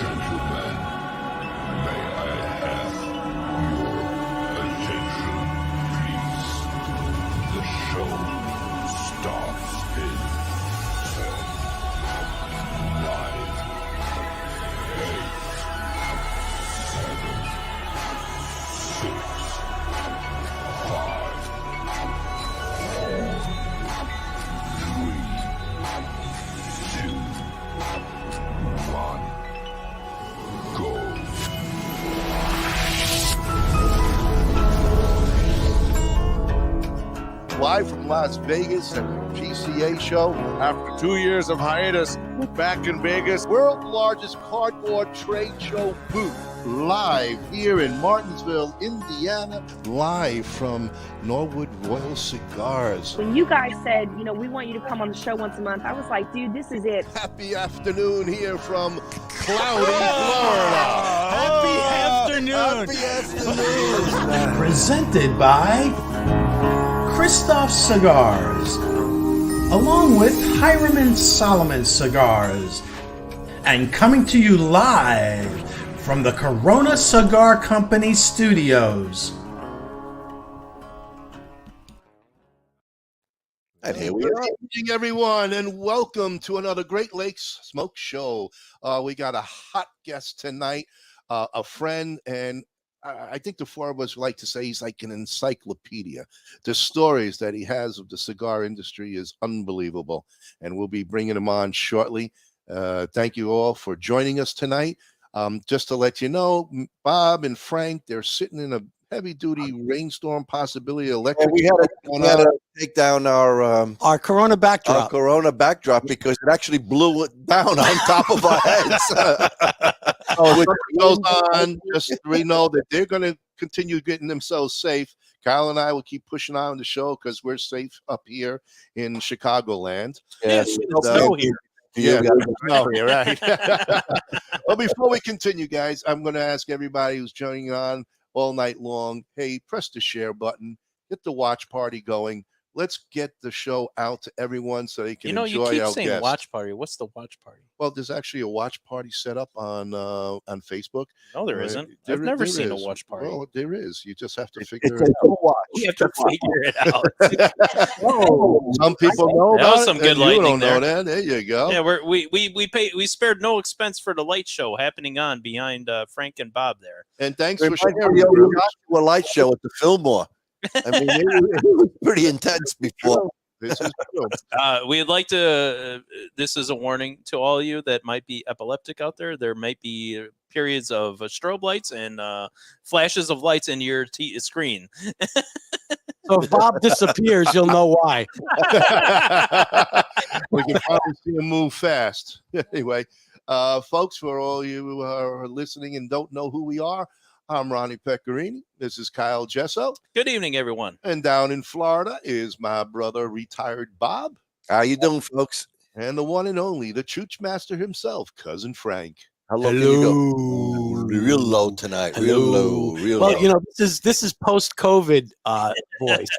Gentlemen, may I have your attention, please? The show starts in 10, 9, 8, 7, 6, 5, 4, 3, 2, 1. Go. Live from Las Vegas at the GCA show. After 2 years of hiatus, we're back in Vegas. World's largest cardboard trade show booth. Live here in Martinsville, Indiana. Live from Norwood Royal Cigars. When you guys said, we want you to come on the show once a month, I was like, dude, this is it. Happy afternoon here from cloudy Florida. Happy afternoon. Happy afternoon. Presented by Kristoff Cigars, along with Hiram Solomon Cigars, and coming to you live from the Corona Cigar Company studios. And here we are. Good evening, everyone, and welcome to another Great Lakes Smoke Show. We got a hot guest tonight, a friend, and I think the four of us like to say he's like an encyclopedia. The stories that he has of the cigar industry is unbelievable, and we'll be bringing him on shortly. Thank you all for joining us tonight. Just to let you know, Bob and Frank, they're sitting in a heavy-duty rainstorm possibility. Electric. We had to take down our Corona backdrop. Our Corona backdrop because it actually blew it down on top of our heads. Which goes on, just so we know that they're going to continue getting themselves safe. Kyle and I will keep pushing on the show because we're safe up here in Chicagoland. Yes, snow here. Yeah, snow here, right? Well, before we continue, guys, I'm going to ask everybody who's joining on all night long, hey, press the share button, get the watch party going. Let's get the show out to everyone so they can enjoy our you keep saying guests. watch party. What's the watch party? Well, there's actually a watch party set up on Facebook. No, there isn't. I've never seen a watch party. Well, there is. You just have to figure It's it a out. watch. You have to figure it out. Some people know That was about some it, good and you lightning don't know there. that. There you go. Yeah, we spared no expense for the light show happening on behind Frank and Bob there. And thanks Reminds for me sharing. of a light show at the Fillmore. I mean, it was pretty intense before. This is true. We'd like to. This is a warning to all of you that might be epileptic out there. There might be periods of strobe lights and flashes of lights in your screen. So if Bob disappears, you'll know why. We can probably see him move fast. Anyway, folks, for all you who are listening and don't know who we are, I'm RnA Pecorini. This is Kyle Jesso. Good evening, everyone. And down in Florida is my brother, retired Bob. How you doing, folks? And the one and only, the Chooch Master himself, Cousin Frank. Hello. Real low tonight. Real low. Well, this is post-COVID voice.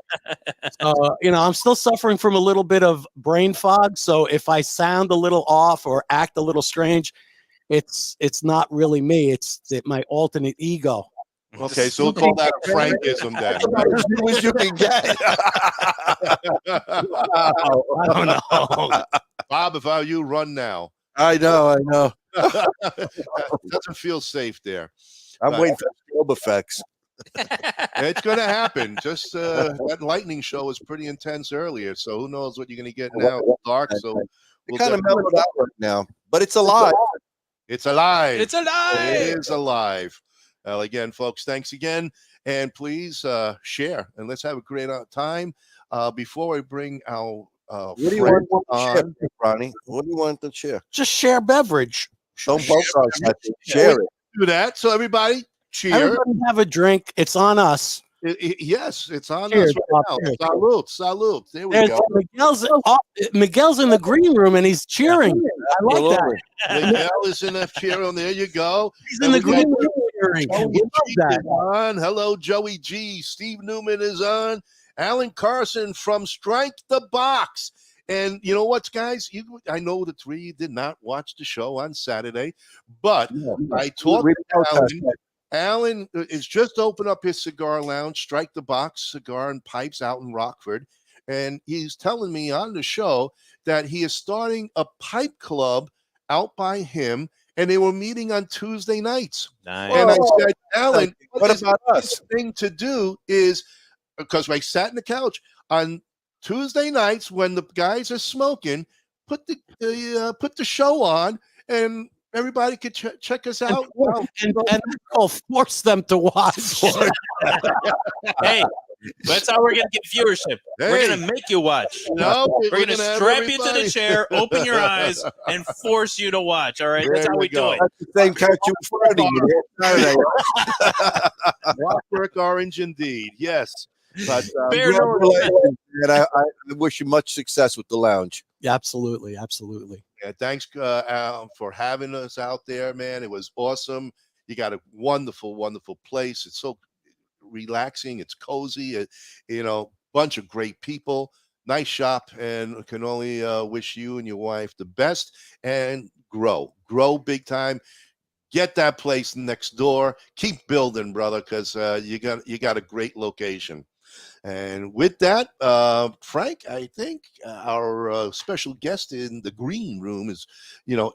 So, I'm still suffering from a little bit of brain fog. So if I sound a little off or act a little strange, it's not really me. It's my alternate ego. Okay, so we'll call that Frankism then. As good as you can get. I don't know. Bob, if I were you, run now. I know. Doesn't feel safe there. I'm waiting for strobe effects. It's going to happen. Just that lightning show was pretty intense earlier, so who knows what you're going to get now. It's dark, so It kind of mellowed out right now, but it's alive. It's alive. It's alive. It is alive. Well, again, folks, thanks again. And please share. And let's have a great time. Before I bring our What do you want to share, Ronnie? What do you want to share? Just share beverage. Don't both sides have to share it. Do that. So everybody, cheer. Everybody have a drink. It's on us. Yes, it's on Cheers, us right Bob. now. Cheers. Salute, salute. There we There's go. Miguel's in the green room and he's cheering. I like that. Miguel is in the chair. There you go. He's in the green room cheering. I Joey love G that. is on. Hello, Joey G. Steve Newman is on. Alan Carson from Strike the Box And you know what, guys? I know the three did not watch the show on Saturday, but I talked to Alan. Alan is just opened up his cigar lounge, Strike the Box Cigar and Pipes out in Rockford. And he's telling me on the show that he is starting a pipe club out by him, and they were meeting on Tuesday nights. Nice. And I said, Alan, what about us? The thing to do is, because I sat in the couch on Tuesday nights when the guys are smoking, put the show on, and everybody could check us out. And I'll force them to watch. Hey, that's how we're going to get viewership. We're going to make you watch. No, we're going to strap you to the chair, open your eyes, and force you to watch. All right, that's how we do it. That's the same couch you were Friday. Clockwork Orange, indeed. Yes. But congratulations, and I wish you much success with the lounge. Yeah, absolutely. Yeah, thanks for having us out there, man. It was awesome. You got a wonderful, wonderful place. It's so relaxing. It's cozy. Bunch of great people. Nice shop, and can only wish you and your wife the best. And grow big time. Get that place next door. Keep building, brother, because you got a great location. And with that, Frank, I think our special guest in the green room is,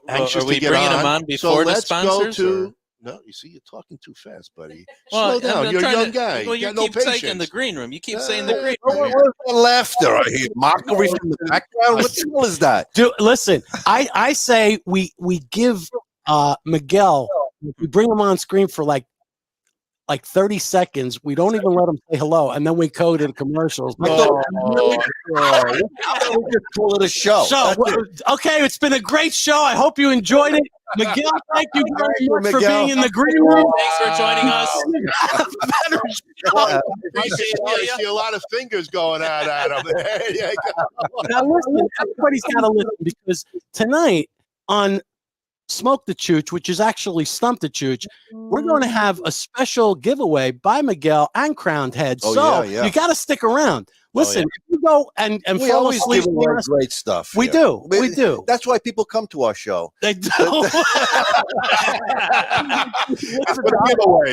anxious are we to get bringing on. him on before the sponsors? No, you see, you're talking too fast, buddy. Well, Slow down. You're a young guy. Well, you got keep no saying patience. the green room. You keep saying the green room. Where's the laughter? I hear mockery from the background. What the hell is that? Dude, listen, I say we give Miguel, we bring him on screen for like 30 seconds. We don't even let him say hello, and then we code in commercials. We just call it a show. Okay, it's been a great show. I hope you enjoyed it. Miguel, thank you very much for Miguel. being in the green room. Thanks for joining us. I see a lot of fingers going out at him. There you go. Now listen, everybody's got to listen, because tonight on Smoke the Chooch, which is actually Stump the Chooch, we're going to have a special giveaway by Miguel and Crowned Head. You got to stick around. Listen, if you go and we fall always asleep, give away great stuff. we here. do. That's why people come to our show. They do.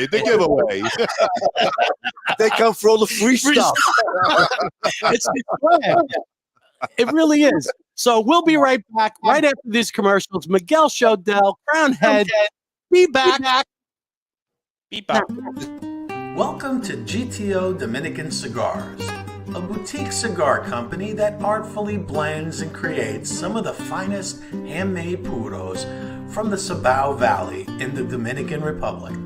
The giveaway. They come for all the free stuff. It's fun. It really is. So we'll be right back right after these commercials. Miguel Schoedel, Crown Head, be back. Be back. Welcome to GTO Dominican Cigars, a boutique cigar company that artfully blends and creates some of the finest handmade puros from the Cibao Valley in the Dominican Republic.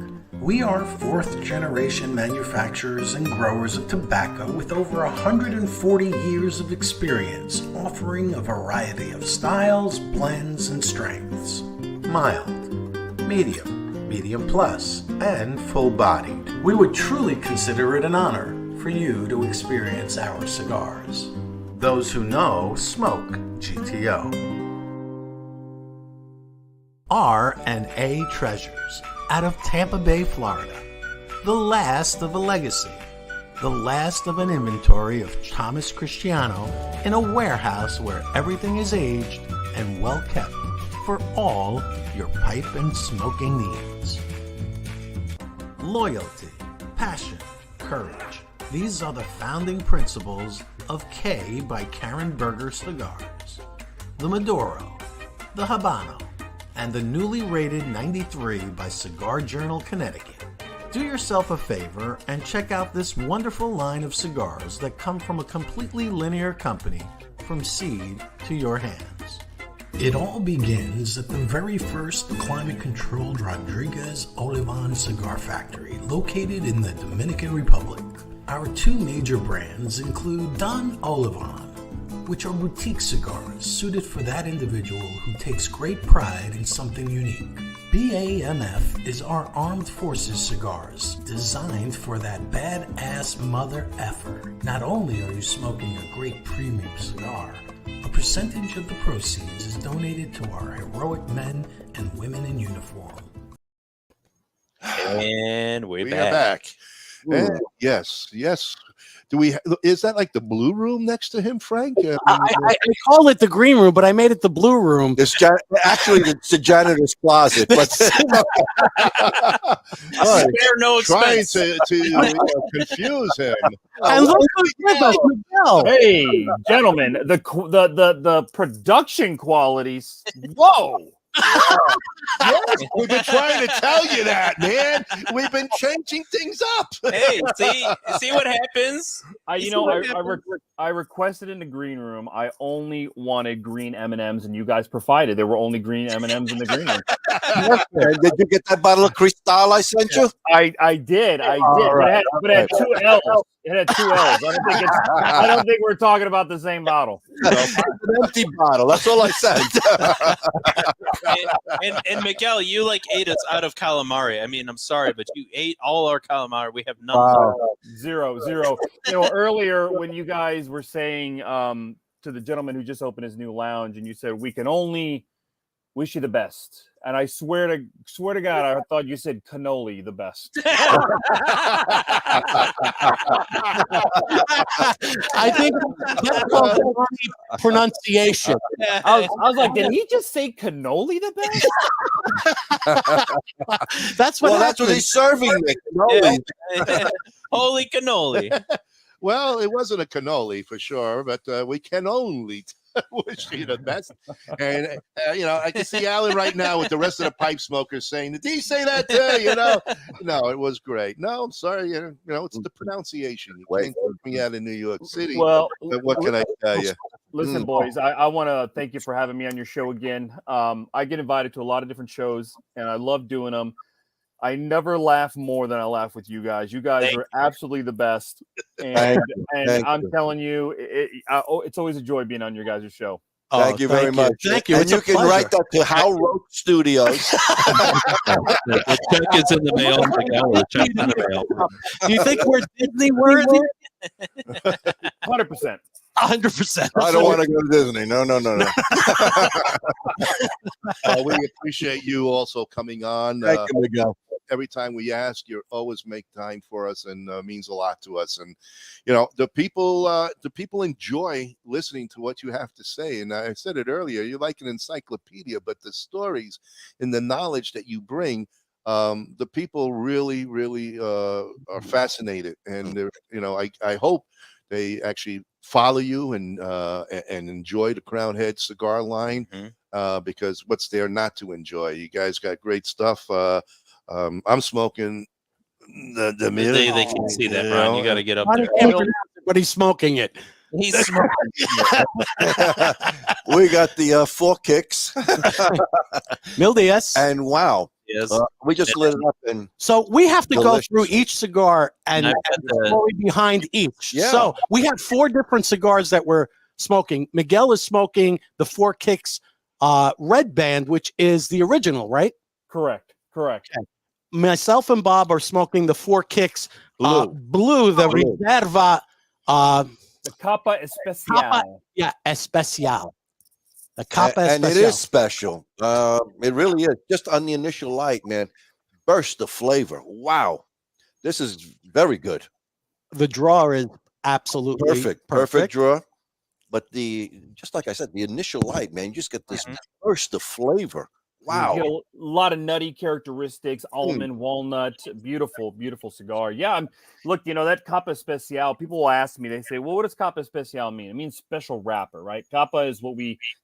We are fourth-generation manufacturers and growers of tobacco with over 140 years of experience, offering a variety of styles, blends, and strengths. Mild, medium plus, and full-bodied. We would truly consider it an honor for you to experience our cigars. Those who know smoke GTO. RnA Treasures, out of Tampa Bay, Florida. The last of a legacy. The last of an inventory of Thomas Cristiano in a warehouse where everything is aged and well kept for all your pipe and smoking needs. Loyalty, passion, courage. These are the founding principles of K by Karen Berger Cigars. The Maduro, the Habano, and the newly rated 93 by Cigar Journal Connecticut. Do yourself a favor and check out this wonderful line of cigars that come from a completely linear company from seed to your hands. It all begins at the very first climate-controlled Rodriguez Olivan cigar factory located in the Dominican Republic. Our two major brands include Don Olivan, which are boutique cigars suited for that individual who takes great pride in something unique. BAMF is our armed forces cigars, designed for that badass mother effer. Not only are you smoking a great premium cigar, a percentage of the proceeds is donated to our heroic men and women in uniform. And We we're are back. back. And yes. Is that like the blue room next to him, Frank? I call it the green room, but I made it the blue room. Actually, it's the janitor's closet. But Spare no trying expense. to confuse him. And look who's with us, Miguel. Hey, gentlemen, the production qualities. Whoa. Yes, we've been trying to tell you that, man. We've been changing things up. Hey, see what happens? I requested in the green room. I only wanted green M&Ms, and you guys provided. There were only green M&Ms in the green room. And did you get that bottle of Cristal I sent you? I did. Right. But it had 2 L's. It had 2 L's. I don't think we're talking about the same bottle. It's an empty bottle. That's all I said. And Miguel, you like ate us out of calamari. I mean, I'm sorry, but you ate all our calamari. We have none. Zero. You know, earlier when you guys were saying to the gentleman who just opened his new lounge, and you said we can only wish you the best. And I swear to God, I thought you said cannoli the best. I think that's called pronunciation. I was like, did he just say cannoli the best? That's what That's what he's serving me. Holy cannoli. Well, it wasn't a cannoli for sure, but we can only wish you the best. And, you know, I can see Alan right now with the rest of the pipe smokers saying, did he say that too? You know, no, it was great. No, I'm sorry. You know, it's the pronunciation. You can't take me out of New York City. Well, but what can I tell you? Listen, boys, I want to thank you for having me on your show again. I get invited to a lot of different shows, and I love doing them. I never laugh more than I laugh with you guys. You guys are absolutely the best. And I'm telling you, it's always a joy being on your guys' show. Thank you very much. Thank you. And It's you can write that to How Roach Studios. The check is in the mail, Miguel. The check's in the mail. Do you think we're Disney worthy? 100%. 100%. I don't want to go to Disney. No. We appreciate you also coming on. Thank you, Miguel. Every time we ask, you always make time for us, and means a lot to us. And you know, the people enjoy listening to what you have to say. And I said it earlier, you're like an encyclopedia, but the stories and the knowledge that you bring, the people really are fascinated. And you know, I hope they actually follow you and enjoy the Crown Head cigar line, because what's there not to enjoy? You guys got great stuff. I'm smoking the They can see that, Brian. You got to get up there. But he's smoking it. He's smoking. We got the 4 kicks. Mil Diaz. And wow. Yes. We just lit it up. And So we have to Delicious. go through each cigar and I've the story behind each. Yeah. So we had 4 different cigars that we're smoking. Miguel is smoking the 4 Kicks Red Band, which is the original, right? Correct. Okay. Myself and Bob are smoking the 4 Kicks Blue, the Reserva. The Capa Especial. Especial. The Capa and Especial. it is special. It really is. Just on the initial light, man. Burst of flavor. Wow. This is very good. The draw is absolutely Perfect draw. But just like I said, the initial light, man, you just get this burst of flavor. Wow. You get a lot of nutty characteristics, almond, walnut, beautiful cigar. Yeah, look, you know, that Capa Especial, people will ask me, they say, well, what does Capa Especial mean? It means special wrapper, right? Capa is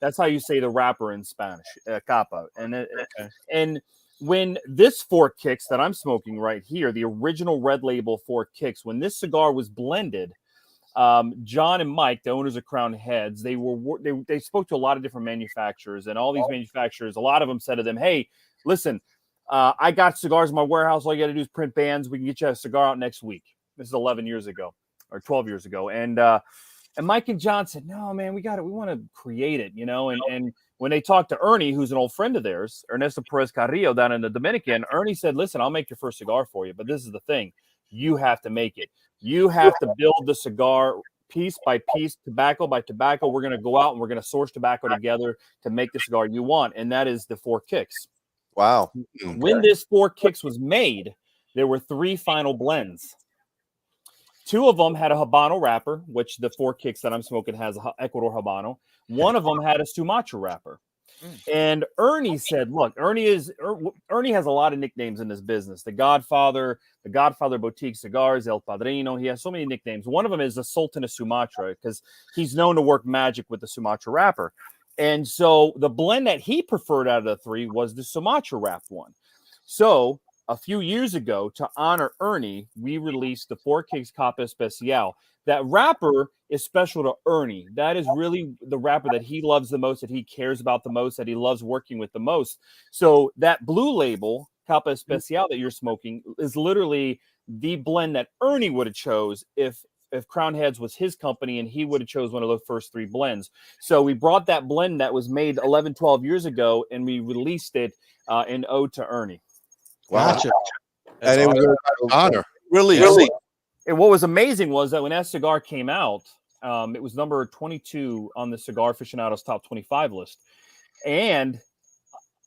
that's how you say the wrapper in Spanish, Capa. And when this 4 Kicks that I'm smoking right here, the original Red Label 4 Kicks, when this cigar was blended, John and Mike, the owners of Crown Heads, they spoke to a lot of different manufacturers, and all these manufacturers, a lot of them said to them, hey, listen, I got cigars in my warehouse. All you got to do is print bands. We can get you a cigar out next week. This is 11 years ago or 12 years ago. And Mike and John said, no, man, we want to create it, you know? And when they talked to Ernie, who's an old friend of theirs, Ernesto Perez Carrillo down in the Dominican, Ernie said, listen, I'll make your first cigar for you, but this is the thing. You have to make it. You have to build the cigar piece by piece, tobacco by tobacco. We're going to go out and we're going to source tobacco together to make the cigar you want. And that is the 4 Kicks. Wow. When this 4 Kicks was made, there were 3 final blends. Two of them had a Habano wrapper, which the 4 kicks that I'm smoking has a Ecuador Habano. One of them had a Sumatra wrapper. And Ernie said, look, Ernie has a lot of nicknames in this business. The Godfather Boutique Cigars, El Padrino. He has so many nicknames. One of them is the Sultan of Sumatra because he's known to work magic with the Sumatra wrapper. And so the blend that he preferred out of the 3 was the Sumatra wrapped one. So a few years ago, to honor Ernie, we released the 4 Kicks Capa Especial. That wrapper is special to Ernie. That is really the wrapper that he loves the most, that he cares about the most, that he loves working with the most. So that blue label, Capa Especial, that you're smoking is literally the blend that Ernie would have chose if Crown Heads was his company and he would have chose one of the first 3 blends. So we brought that blend that was made 11, 12 years ago, and we released it in ode to Ernie. Wow. Gotcha. And it was an honor. really. And what was amazing was that when that cigar came out, it was number 22 on the Cigar Aficionado's top 25 list. And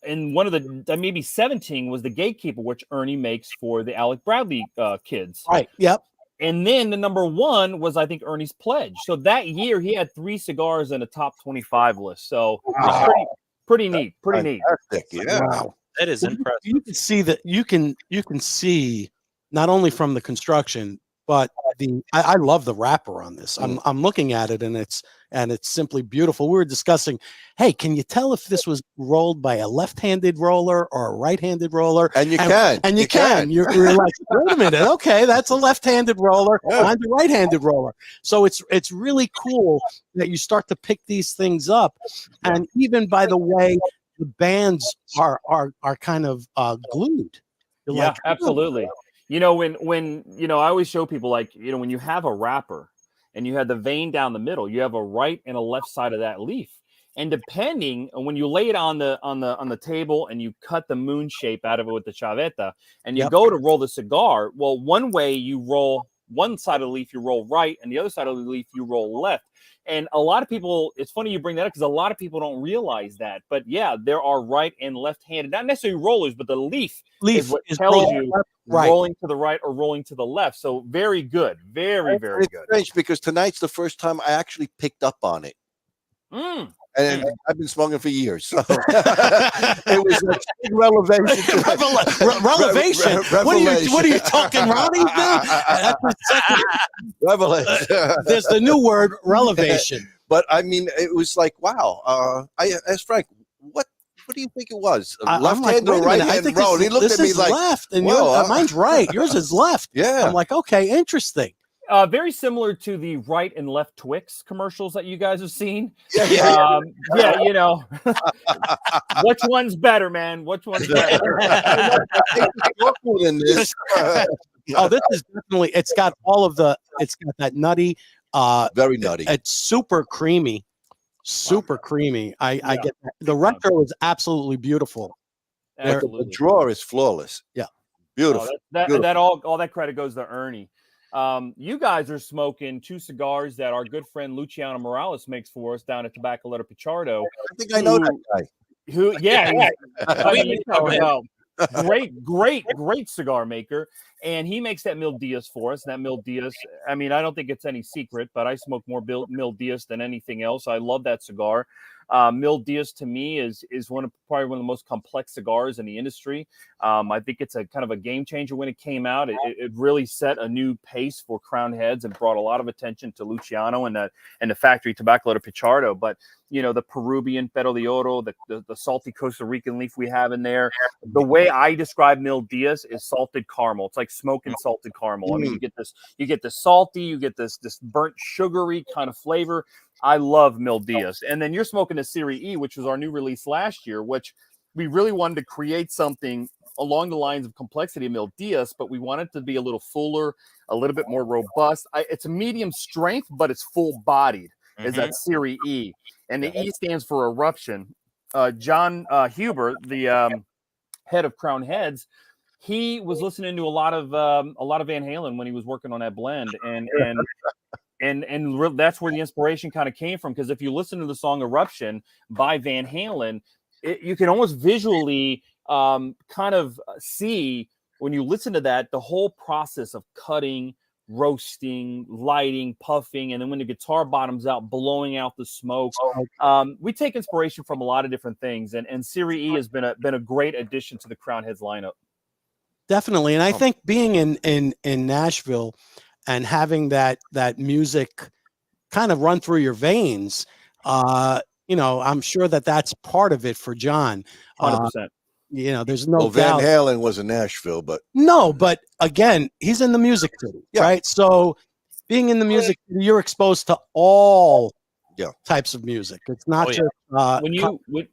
one of the maybe 17 was the Gatekeeper, which Ernie makes for the Alec Bradley kids. Right. Yep. And then the number 1 was, I think, Ernie's Pledge. So that year he had 3 cigars in the top 25 list. So it's pretty neat. Pretty neat. Fantastic, yeah. Wow. That is impressive. You can see that you can see not only from the construction, but I love the wrapper on this. I'm looking at it and it's simply beautiful. We were discussing, hey, can you tell if this was rolled by a left-handed roller or a right-handed roller? And you can. And you can. You're like, wait a minute, okay, that's a left-handed roller. I'm the right-handed roller. So it's really cool that you start to pick these things up, and even by the way, the bands are kind of glued. You're Yeah, like, absolutely. You know, when I always show people, like, when you have a wrapper and you have the vein down the middle, you have a right and a left side of that leaf. And depending on when you lay it on the table and you cut the moon shape out of it with the chaveta and you go to roll the cigar, well, one way you roll one side of the leaf, you roll right, and the other side of the leaf, you roll left. And a lot of people, it's funny you bring that up because a lot of people don't realize that. But yeah, there are right and left-handed, not necessarily rollers, but the leaf is what tells you rolling to the right or rolling to the left. So very good. Very, very good. It's strange because tonight's the first time I actually picked up on it. And I've been smoking for years. So it was a big revelation. Revelation. What are you talking, Ronnie? Revelation. There's the new word, relevation. But I mean, it was like, wow. I asked Frank, what do you think it was? Left hand or right hand roll? And he looked at me like, left, and mine's right. Yours is left. Yeah. I'm like, okay, interesting. Very similar to the right and left Twix commercials that you guys have seen. Yeah, you know, which one's better, man? Which one's better? this. Oh, this is definitely. It's got that nutty. Very nutty. It's super creamy. Super creamy. I get that. The retro is absolutely beautiful. Absolutely. The drawer is flawless. Yeah, beautiful. That all that credit goes to Ernie. You guys are smoking 2 cigars that our good friend Luciano Morales makes for us down at Tabacalera Pichardo. I think I know that guy. Great cigar maker. And he makes that Mil Diaz for us. And that Mil Diaz, I mean, I don't think it's any secret, but I smoke more Mil Diaz than anything else. I love that cigar. Mil Diaz to me is probably one of the most complex cigars in the industry. I think it's a kind of a game changer when it came out. It really set a new pace for Crown Heads and brought a lot of attention to Luciano and the factory Tabacalera Pichardo. But you know, the Peruvian Pero de Oro, the salty Costa Rican leaf we have in there. The way I describe Mil Diaz is salted caramel. It's like smoking salted caramel. I mean, you get the salty, you get this burnt sugary kind of flavor. I love Mil Diaz. And then you're smoking the Serie E, which was our new release last year, which we really wanted to create something along the lines of complexity of Mil Diaz, but we want it to be a little fuller, a little bit more robust. It's a medium strength, but it's full bodied. Is that Serie E. And the E stands for eruption. John Huber, the head of Crown Heads, he was listening to a lot of Van Halen when he was working on that blend, and that's where the inspiration kind of came from. Because if you listen to the song "Eruption" by Van Halen, you can almost visually kind of see when you listen to that the whole process of cutting, roasting, lighting, puffing, and then when the guitar bottoms out, blowing out the smoke. We take inspiration from a lot of different things, and Series E has been a great addition to the Crown Heads lineup. Definitely, and I think being in Nashville and having that music kind of run through your veins, I'm sure that's part of it for John. 100%. There's no Van doubt. Halen was in Nashville, but But again, he's in the music city, right? So being in the music city, you're exposed to all types of music. It's not just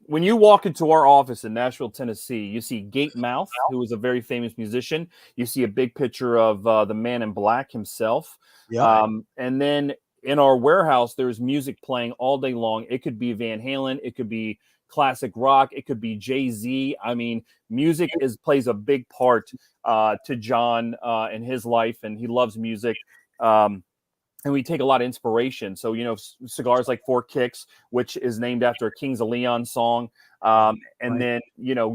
when you walk into our office in Nashville, Tennessee, you see Gate Mouth, who is a very famous musician. You see a big picture of the Man in Black himself. And then in our warehouse, there's music playing all day long. It could be Van Halen, it could be classic rock, it could be Jay-Z. I mean, music plays a big part to John in his life, and he loves music. And we take a lot of inspiration. So, cigars like Four Kicks, which is named after a Kings of Leon song. And then,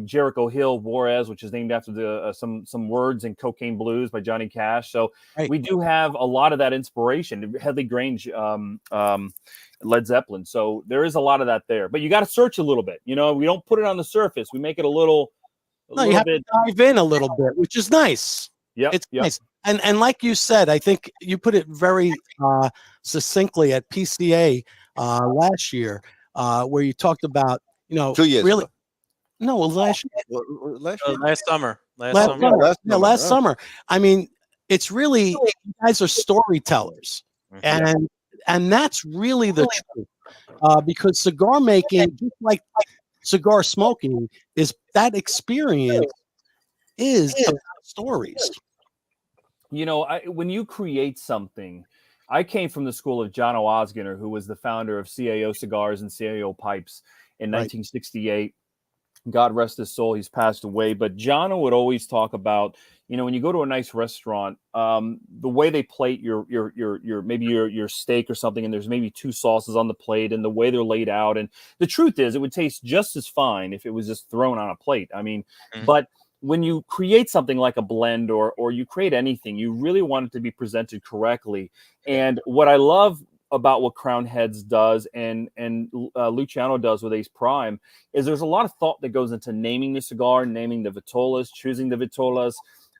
Jericho Hill Juarez, which is named after the some words in Cocaine Blues by Johnny Cash. So we do have a lot of that inspiration. Headley Grange, Led Zeppelin. So there is a lot of that there. But you got to search a little bit. We don't put it on the surface. We make it a little you have to dive in a little bit, which is nice. Yeah, it's nice. And like you said, I think you put it very succinctly at PCA last year, where you talked about, 2 years really. ago. No, last summer. Last summer. I mean, it's really, you guys are storytellers, and that's really the truth, because cigar making, just like cigar smoking, is that experience is stories. When you create something, I came from the school of John O. Osgener, who was the founder of CAO Cigars and CAO Pipes in 1968. God rest his soul, he's passed away. But John would always talk about, when you go to a nice restaurant, the way they plate your steak or something, and there's maybe two sauces on the plate, and the way they're laid out. And the truth is, it would taste just as fine if it was just thrown on a plate. I mean, but when you create something like a blend or you create anything, you really want it to be presented correctly. And what I love about what Crown Heads does and Luciano does with Ace Prime is there's a lot of thought that goes into naming the cigar, naming the vitolas, choosing the vitolas.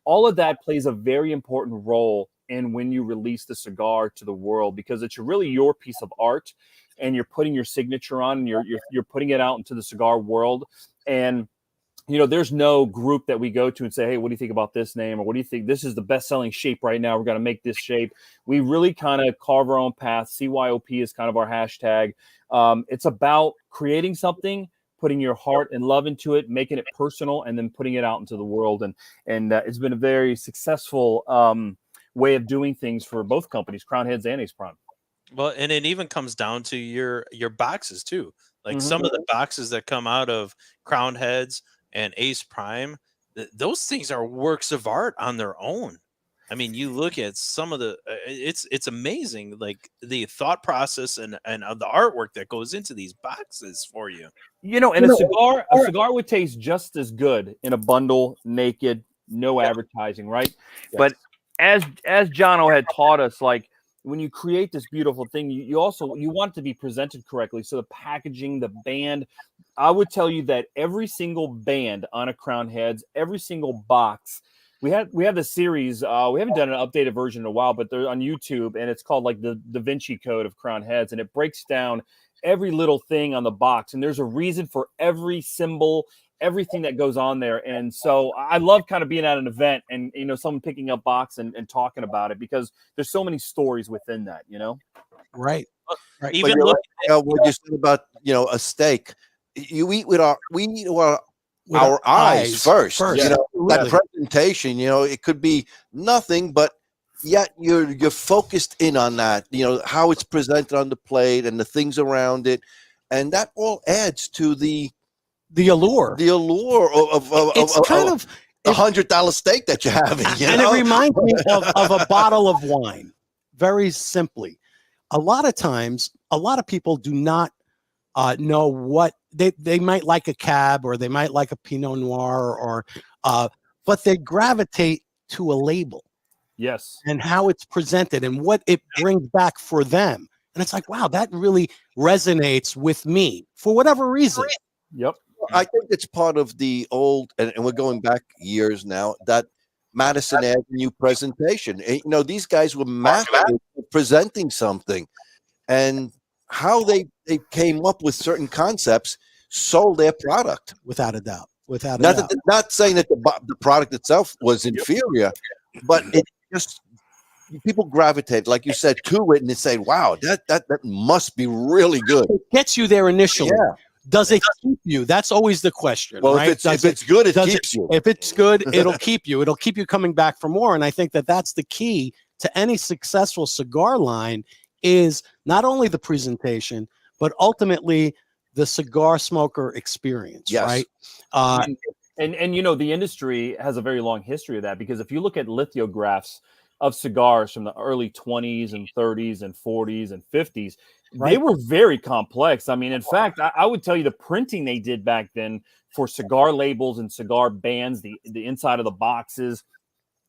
All of that plays a very important role in when you release the cigar to the world, because it's really your piece of art, and you're putting your signature on, and you're putting it out into the cigar world. And there's no group that we go to and say, hey, what do you think about this name? Or what do you think? This is the best-selling shape right now. We're going to make this shape. We really kind of carve our own path. CYOP is kind of our hashtag. It's about creating something, putting your heart and love into it, making it personal, and then putting it out into the world. And it's been a very successful way of doing things for both companies, Crown Heads and Ace Prime. Well, and it even comes down to your boxes too. Like some of the boxes that come out of Crown Heads and Ace Prime, those things are works of art on their own. I mean, you look at some of the, it's amazing, like the thought process and the artwork that goes into these boxes for you. And a cigar would taste just as good in a bundle, naked, no advertising, right? Yes. But as Jono had taught us, like, when you create this beautiful thing, you want it to be presented correctly. So the packaging, the band, I would tell you that every single band on a Crown Heads, every single box, we have the series. We haven't done an updated version in a while, but they're on YouTube, and it's called like the Da Vinci Code of Crown Heads, and it breaks down every little thing on the box, and there's a reason for every symbol, everything that goes on there. And so I love kind of being at an event and, someone picking up box and talking about it, because there's so many stories within that, Right. Even what you said about, a steak, we eat with our eyes first. That presentation, it could be nothing, but yet you're focused in on that, how it's presented on the plate and the things around it. And that all adds to the allure of $100 steak that you're having. And it reminds me of a bottle of wine. Very simply, a lot of times, a lot of people do not know what they might like a Cab, or they might like a Pinot Noir, or but they gravitate to a label. Yes. and how it's presented and what it brings back for them. And it's like, wow, that really resonates with me for whatever reason. Yep. I think it's part of the old, and we're going back years now, that Madison Avenue presentation. And, you know, these guys were masters of presenting something, and how they came up with certain concepts sold their product. Without a doubt. Without a doubt. Not saying that the product itself was inferior, but it just, people gravitate, like you said, to it, and they say, wow, that must be really good. It gets you there initially. Yeah. Does it keep you? That's always the question. Well, right? if it's good, it keeps you. If it's good, it'll keep you. It'll keep you coming back for more. And I think that that's the key to any successful cigar line, is not only the presentation, but ultimately the cigar smoker experience. Yes. Right. And you know, the industry has a very long history of that, because if you look at lithographs of cigars from the early 20s and 30s and 40s and 50s, they were very complex. I mean, in fact, I would tell you the printing they did back then for cigar labels and cigar bands, the inside of the boxes,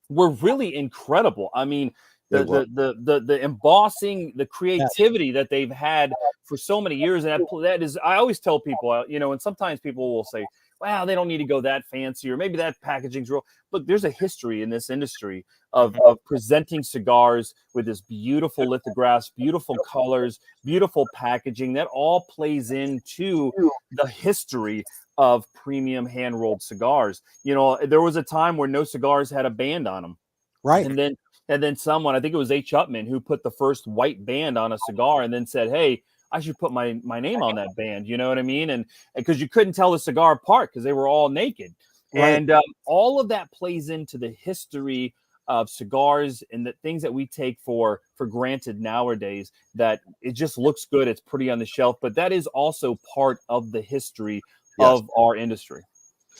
were really incredible. I mean, the embossing, the creativity that they've had for so many years, and that is, I always tell people, you know, and sometimes people will say, wow, they don't need to go that fancy, or maybe that packaging's real. Look, there's a history in this industry of presenting cigars with this beautiful lithographs, beautiful colors, beautiful packaging. That all plays into the history of premium hand-rolled cigars. You know, there was a time where no cigars had a band on them. Right. And then someone, I think it was H. Upman, who put the first white band on a cigar and then said, hey, I should put my name on that band. You know what I mean? And because you couldn't tell the cigar apart because they were all naked. Right. And all of that plays into the history of cigars and the things that we take for granted nowadays, that it just looks good. It's pretty on the shelf, but that is also part of the history of our industry.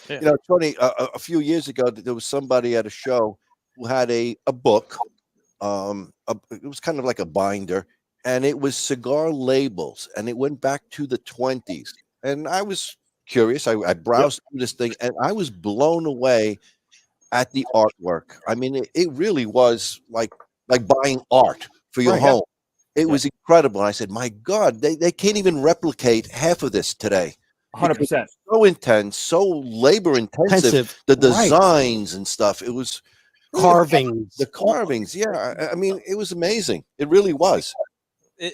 Yeah. You know, it's funny, a few years ago, there was somebody at a show who had a book. It was kind of like a binder, and it was cigar labels, and it went back to the 20s. And I was curious. I browsed through this thing, and I was blown away at the artwork. I mean, it really was like buying art for your home. It was incredible. And I said, my God, they can't even replicate half of this today. 100%. So intense, so labor intensive. The designs and stuff. It was carvings. The carvings. Yeah. I mean, it was amazing. It really was.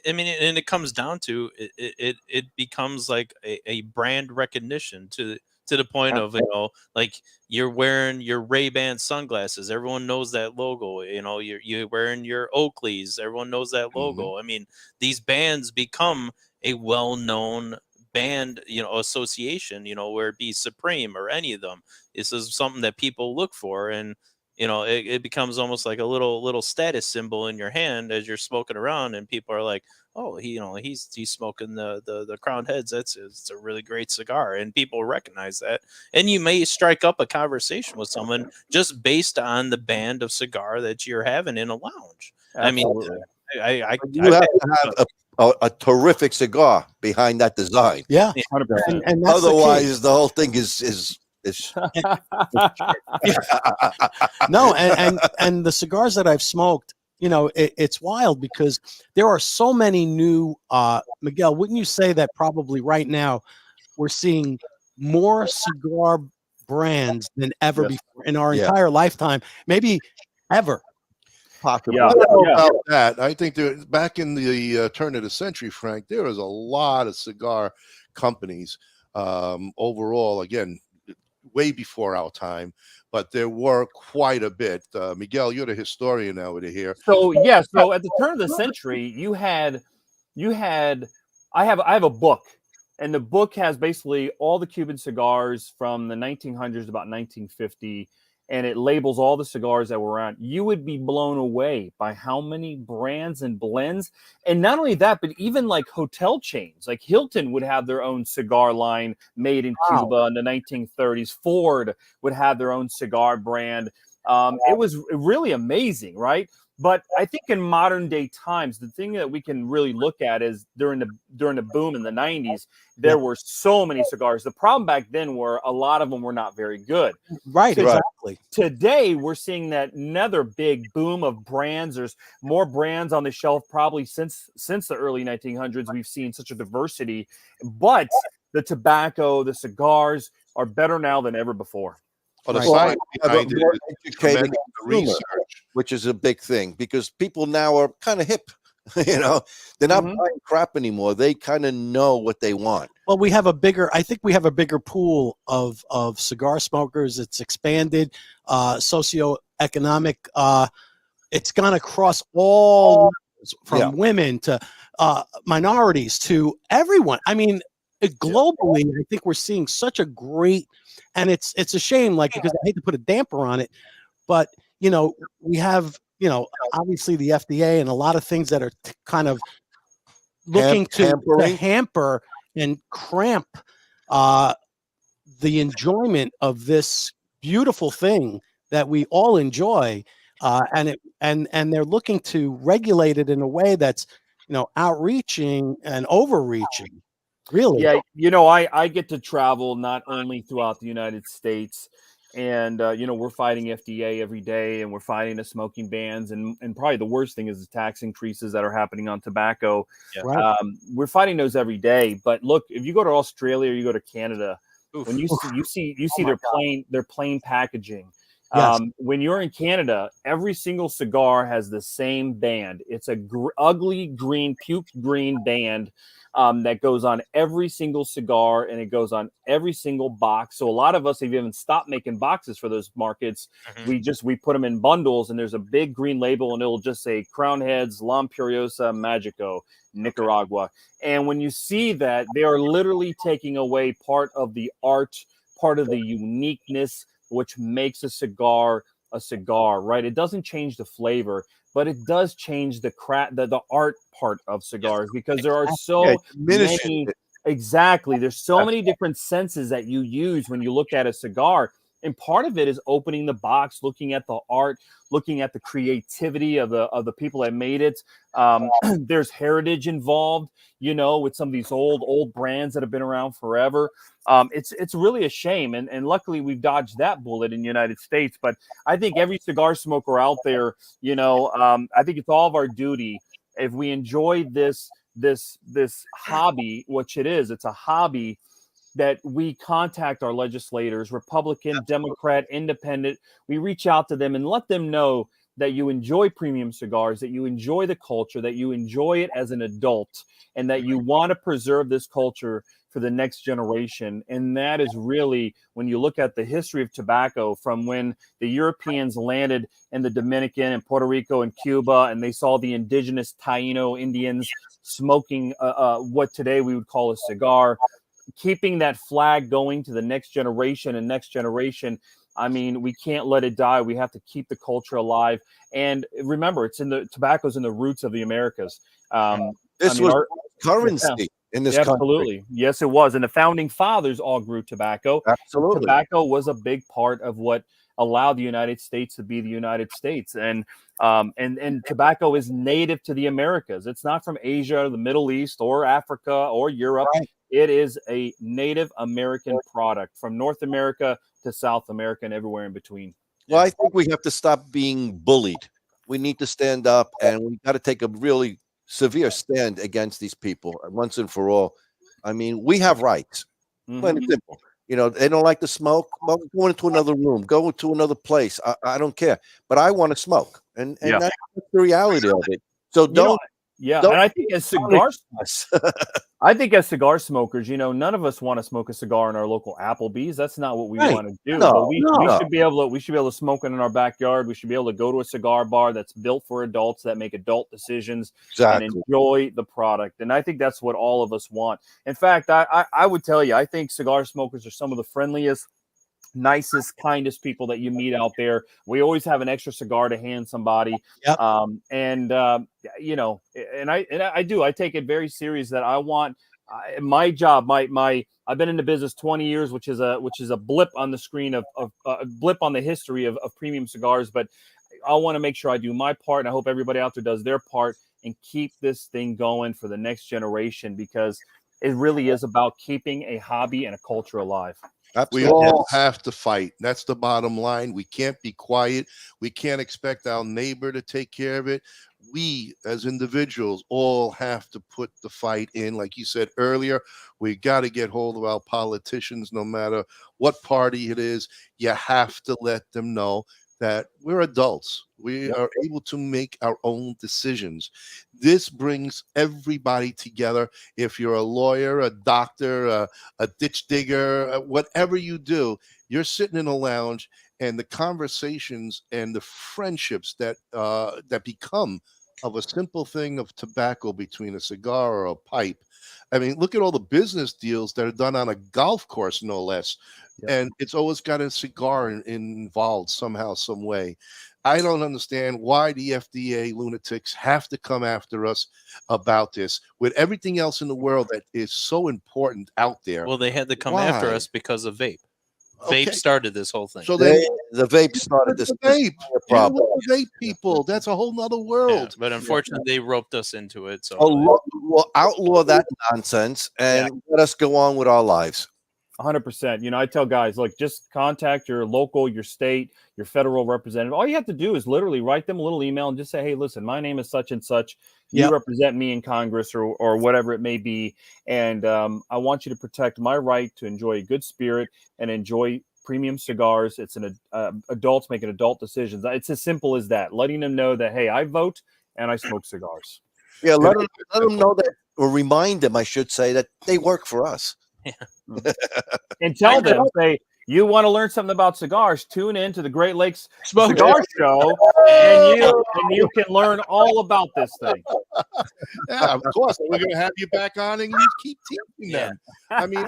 I mean, and it comes down to it becomes like a brand recognition to the point of, you know, like you're wearing your Ray-Ban sunglasses, everyone knows that logo. You know, you're wearing your Oakleys, everyone knows that logo. I mean, these bands become a well-known band, you know, association, you know, where it be Supreme or any of them. This is something that people look for, and you know, it becomes almost like a little status symbol in your hand as you're smoking around, and people are like, oh, he's smoking the Crowned Heads. It's a really great cigar, and people recognize that. And you may strike up a conversation with someone just based on the band of cigar that you're having in a lounge. Absolutely. I mean, you have to have a terrific cigar behind that design. Yeah, 100%. And that's otherwise the whole thing is no, and the cigars that I've smoked, you know, it's wild because there are so many new Miguel, wouldn't you say that probably right now we're seeing more cigar brands than ever before in our entire lifetime, maybe ever? Possibly. I don't know about that. I think back in the turn of the century, Frank, there was a lot of cigar companies overall, again, way before our time, but there were quite a bit. Miguel, you're the historian now over here. So so at the turn of the century, I have a book, and the book has basically all the Cuban cigars from the 1900s to about 1950, and it labels all the cigars that were around. You would be blown away by how many brands and blends. And not only that, but even like hotel chains, like Hilton would have their own cigar line made in Cuba in the 1930s. Ford would have their own cigar brand. It was really amazing, right? But I think in modern day times, the thing that we can really look at is during the boom in the 90s, there were so many cigars. The problem back then were a lot of them were not very good. Right, exactly. Today, we're seeing that another big boom of brands. There's more brands on the shelf probably since the early 1900s. We've seen such a diversity, but the tobacco, the cigars are better now than ever before. Well, the Right. science behind it More is educated tremendous, the consumer, research. which is a big thing because people now are kind of hip. You know, they're not buying crap anymore. They kind of know what they want. Well, I think we have a bigger pool of cigar smokers. It's expanded, socioeconomic. It's gone across all levels, from women to minorities to everyone. I mean, globally, I think we're seeing such a great, and it's a shame, like, because I hate to put a damper on it, but you know, we have, you know, obviously the FDA and a lot of things that are kind of looking to hamper and cramp the enjoyment of this beautiful thing that we all enjoy, and they're looking to regulate it in a way that's, you know, outreaching and overreaching. Really? Yeah, you know, I get to travel not only throughout the United States, and you know, we're fighting FDA every day, and we're fighting the smoking bans, and probably the worst thing is the tax increases that are happening on tobacco. Right. We're fighting those every day. But look, if you go to Australia or you go to Canada, when you see their plain packaging. Yes. When you're in Canada, every single cigar has the same band. It's a ugly green, puke green band that goes on every single cigar, and it goes on every single box. So a lot of us have even stopped making boxes for those markets. We put them in bundles, and there's a big green label, and it'll just say Crown Heads, La Imperiosa, Magico, Nicaragua. And when you see that, they are literally taking away part of the art, part of the uniqueness, which makes a cigar, right? It doesn't change the flavor, but it does change the art part of cigars, because there are so many. Exactly. There's so many different senses that you use when you look at a cigar. And part of it is opening the box, looking at the art, looking at the creativity of the people that made it. There's heritage involved, you know, with some of these old brands that have been around forever. It's really a shame. And luckily we've dodged that bullet in the United States. But I think every cigar smoker out there, you know, I think it's all of our duty, if we enjoy this hobby, which it's a hobby, that we contact our legislators, Republican, Democrat, Independent. We reach out to them and let them know that you enjoy premium cigars, that you enjoy the culture, that you enjoy it as an adult, and that you want to preserve this culture for the next generation. And that is really, when you look at the history of tobacco, from when the Europeans landed in the Dominican and Puerto Rico and Cuba, and they saw the indigenous Taino Indians smoking what today we would call a cigar, keeping that flag going to the next generation and next generation. I mean, we can't let it die. We have to keep the culture alive. And remember, tobacco's in the roots of the Americas. This was currency in this country. Absolutely. Yes, it was. And the founding fathers all grew tobacco. Absolutely. Tobacco was a big part of what allowed the United States to be the United States. And tobacco is native to the Americas. It's not from Asia or the Middle East or Africa or Europe. Right. It is a Native American product from North America to South America and everywhere in between. Well, I think we have to stop being bullied. We need to stand up, and we got to take a really severe stand against these people once and for all. I mean, we have rights. Plain and simple. You know, they don't like to smoke. Well, go into another room, go to another place. I don't care, but I want to smoke, and that's the reality of it. So don't. And I think as cigar smokers, you know, none of us want to smoke a cigar in our local Applebee's. That's not what we want to do. But we should be able to smoke it in our backyard. We should be able to go to a cigar bar that's built for adults, that make adult decisions and enjoy the product. And I think that's what all of us want. In fact, I would tell you, I think cigar smokers are some of the friendliest, nicest, kindest people that you meet out there. We always have an extra cigar to hand somebody. You know, and I take it very serious that I want my job, I've been in the business 20 years, which is a blip on the screen of a blip on the history of premium cigars. But I want to make sure I do my part, and I hope everybody out there does their part and keep this thing going for the next generation, because it really is about keeping a hobby and a culture alive. We all have to fight. That's the bottom line. We can't be quiet. We can't expect our neighbor to take care of it. We, as individuals, all have to put the fight in. Like you said earlier, we got to get hold of our politicians, no matter what party it is. You have to let them know that we're adults. We are able to make our own decisions. This brings everybody together. If you're a lawyer, a doctor, a ditch digger, whatever you do, you're sitting in a lounge, and the conversations and the friendships that become of a simple thing of tobacco between a cigar or a pipe. I mean, look at all the business deals that are done on a golf course, no less. And it's always got a cigar involved somehow, some way. I don't understand why the FDA lunatics have to come after us about this with everything else in the world that is so important out there. Well, they had to come after us because of vape. Okay. Vape started this whole thing. So then the vape started this vape problem. Vape people, that's a whole nother world. Yeah, but unfortunately, they roped us into it. So Well, outlaw that nonsense and let us go on with our lives. 100%. You know, I tell guys, look, just contact your local, your state, your federal representative. All you have to do is literally write them a little email and just say, hey, listen, my name is such and such. You represent me in Congress or whatever it may be. And I want you to protect my right to enjoy a good spirit and enjoy premium cigars. It's an adults making adult decisions. It's as simple as that. Letting them know that, hey, I vote and I smoke cigars. Yeah, let them know that, or remind them, I should say, that they work for us. And tell them, say, you want to learn something about cigars, tune in to the Great Lakes Cigar Show, and you can learn all about this thing. Yeah, of course. We're going to have you back on, and you keep teaching them. I mean,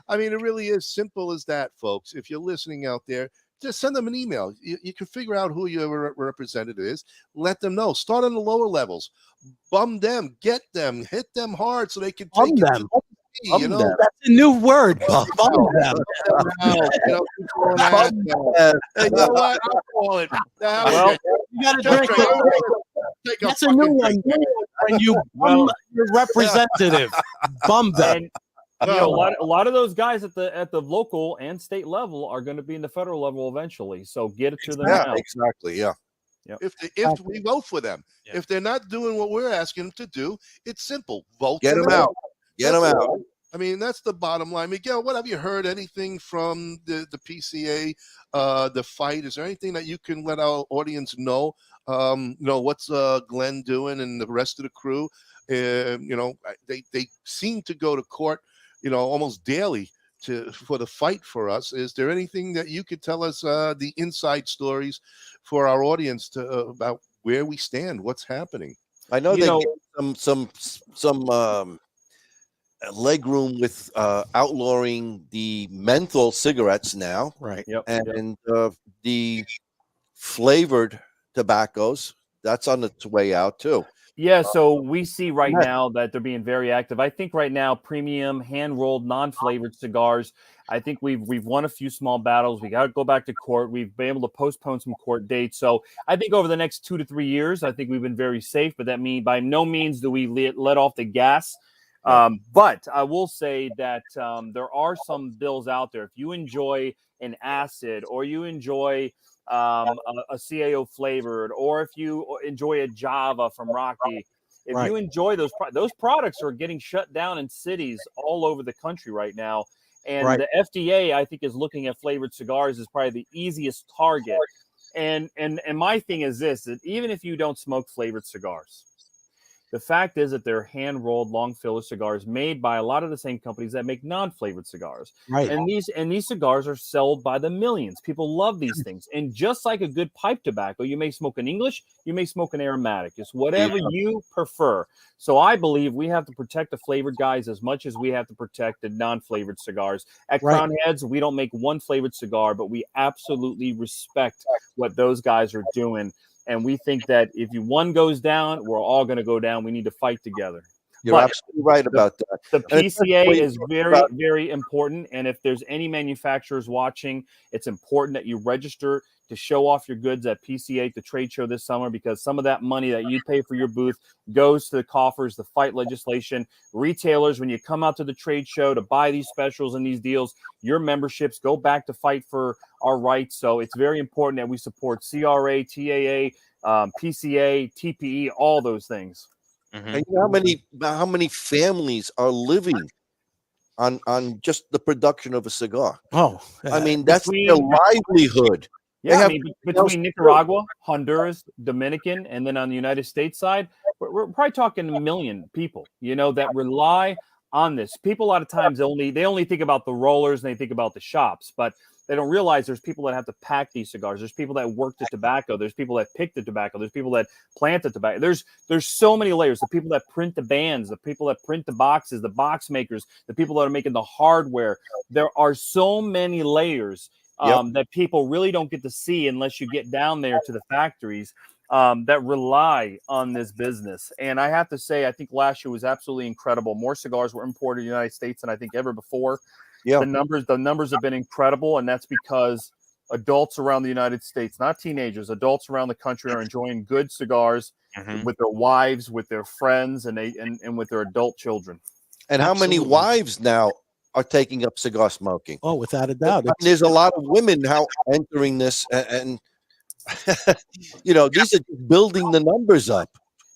it really is simple as that, folks. If you're listening out there, just send them an email. You can figure out who your representative is. Let them know. Start on the lower levels. Bum them. Get them. Hit them hard so they can take them. You know, that's a new word. Bum them. You know what? I'll call it. Well, you got to drink it. That's a new one. When you bum your representative, bum them. And, you know, a lot of those guys at the local and state level are going to be in the federal level eventually. So get it to them now. Exactly. Yeah. If we vote for them, if they're not doing what we're asking them to do, it's simple. Vote. Get them out. Get them out. I mean, that's the bottom line. Miguel, what have you heard? Anything from the PCA, the fight? Is there anything that you can let our audience know? You know, what's Glenn doing and the rest of the crew? You know, they seem to go to court, you know, almost daily for the fight for us. Is there anything that you could tell us, the inside stories for our audience about where we stand, what's happening? I know they get some leg room with outlawing the menthol cigarettes now, right? And the flavored tobaccos, that's on its way out too. Yeah, so we see right now that they're being very active. I think right now, premium hand-rolled, non-flavored cigars, I think we've won a few small battles. We got to go back to court. We've been able to postpone some court dates. So I think over the next 2 to 3 years, I think we've been very safe. But that means by no means do we let off the gas. But I will say that there are some bills out there. If you enjoy an acid or you enjoy a CAO flavored, or if you enjoy a Java from Rocky, if you enjoy those products are getting shut down in cities all over the country right now. And the FDA, I think, is looking at flavored cigars as probably the easiest target. And my thing is this, that even if you don't smoke flavored cigars, the fact is that they're hand-rolled long filler cigars made by a lot of the same companies that make non-flavored cigars. Right. And these cigars are sold by the millions. People love these things. And just like a good pipe tobacco, you may smoke an English, you may smoke an aromatic. It's whatever you prefer. So I believe we have to protect the flavored guys as much as we have to protect the non-flavored cigars. At Crown Heads, we don't make one flavored cigar, but we absolutely respect what those guys are doing. And we think that if one goes down, we're all going to go down. We need to fight together. You're But absolutely right about that. the And it's PCA what you is talked very, about. very important. And if there's any manufacturers watching, it's important that you register to show off your goods at PCA, the trade show this summer, because some of that money that you pay for your booth goes to the coffers to fight legislation. Retailers, when you come out to the trade show to buy these specials and these deals, your memberships go back to fight for our rights. So it's very important that we support CRA, TAA, PCA, TPE, all those things. And you know how many families are living on just the production of a cigar? Oh, I mean, that's their Between- livelihood. Yeah, have I mean, nothing else between to do. Nicaragua, Honduras, Dominican, and then on the United States side, we're probably talking a million people, that rely on this. People a lot of times they only think about the rollers and they think about the shops, but they don't realize there's people that have to pack these cigars. There's people that work the tobacco. There's people that pick the tobacco. There's people that plant the tobacco. There's so many layers. The people that print the bands, the people that print the boxes, the box makers, the people that are making the hardware. There are so many layers that people really don't get to see unless you get down there to the factories that rely on this business. And I have to say, I think last year was absolutely incredible. More cigars were imported to the United States than I think ever before. Yeah. The numbers have been incredible, and that's because adults around the United States, not teenagers, adults around the country are enjoying good cigars with their wives, with their friends, and with their adult children. And how many wives now are taking up cigar smoking? Oh, without a doubt. And there's a lot of women now entering this, and these are just building the numbers up.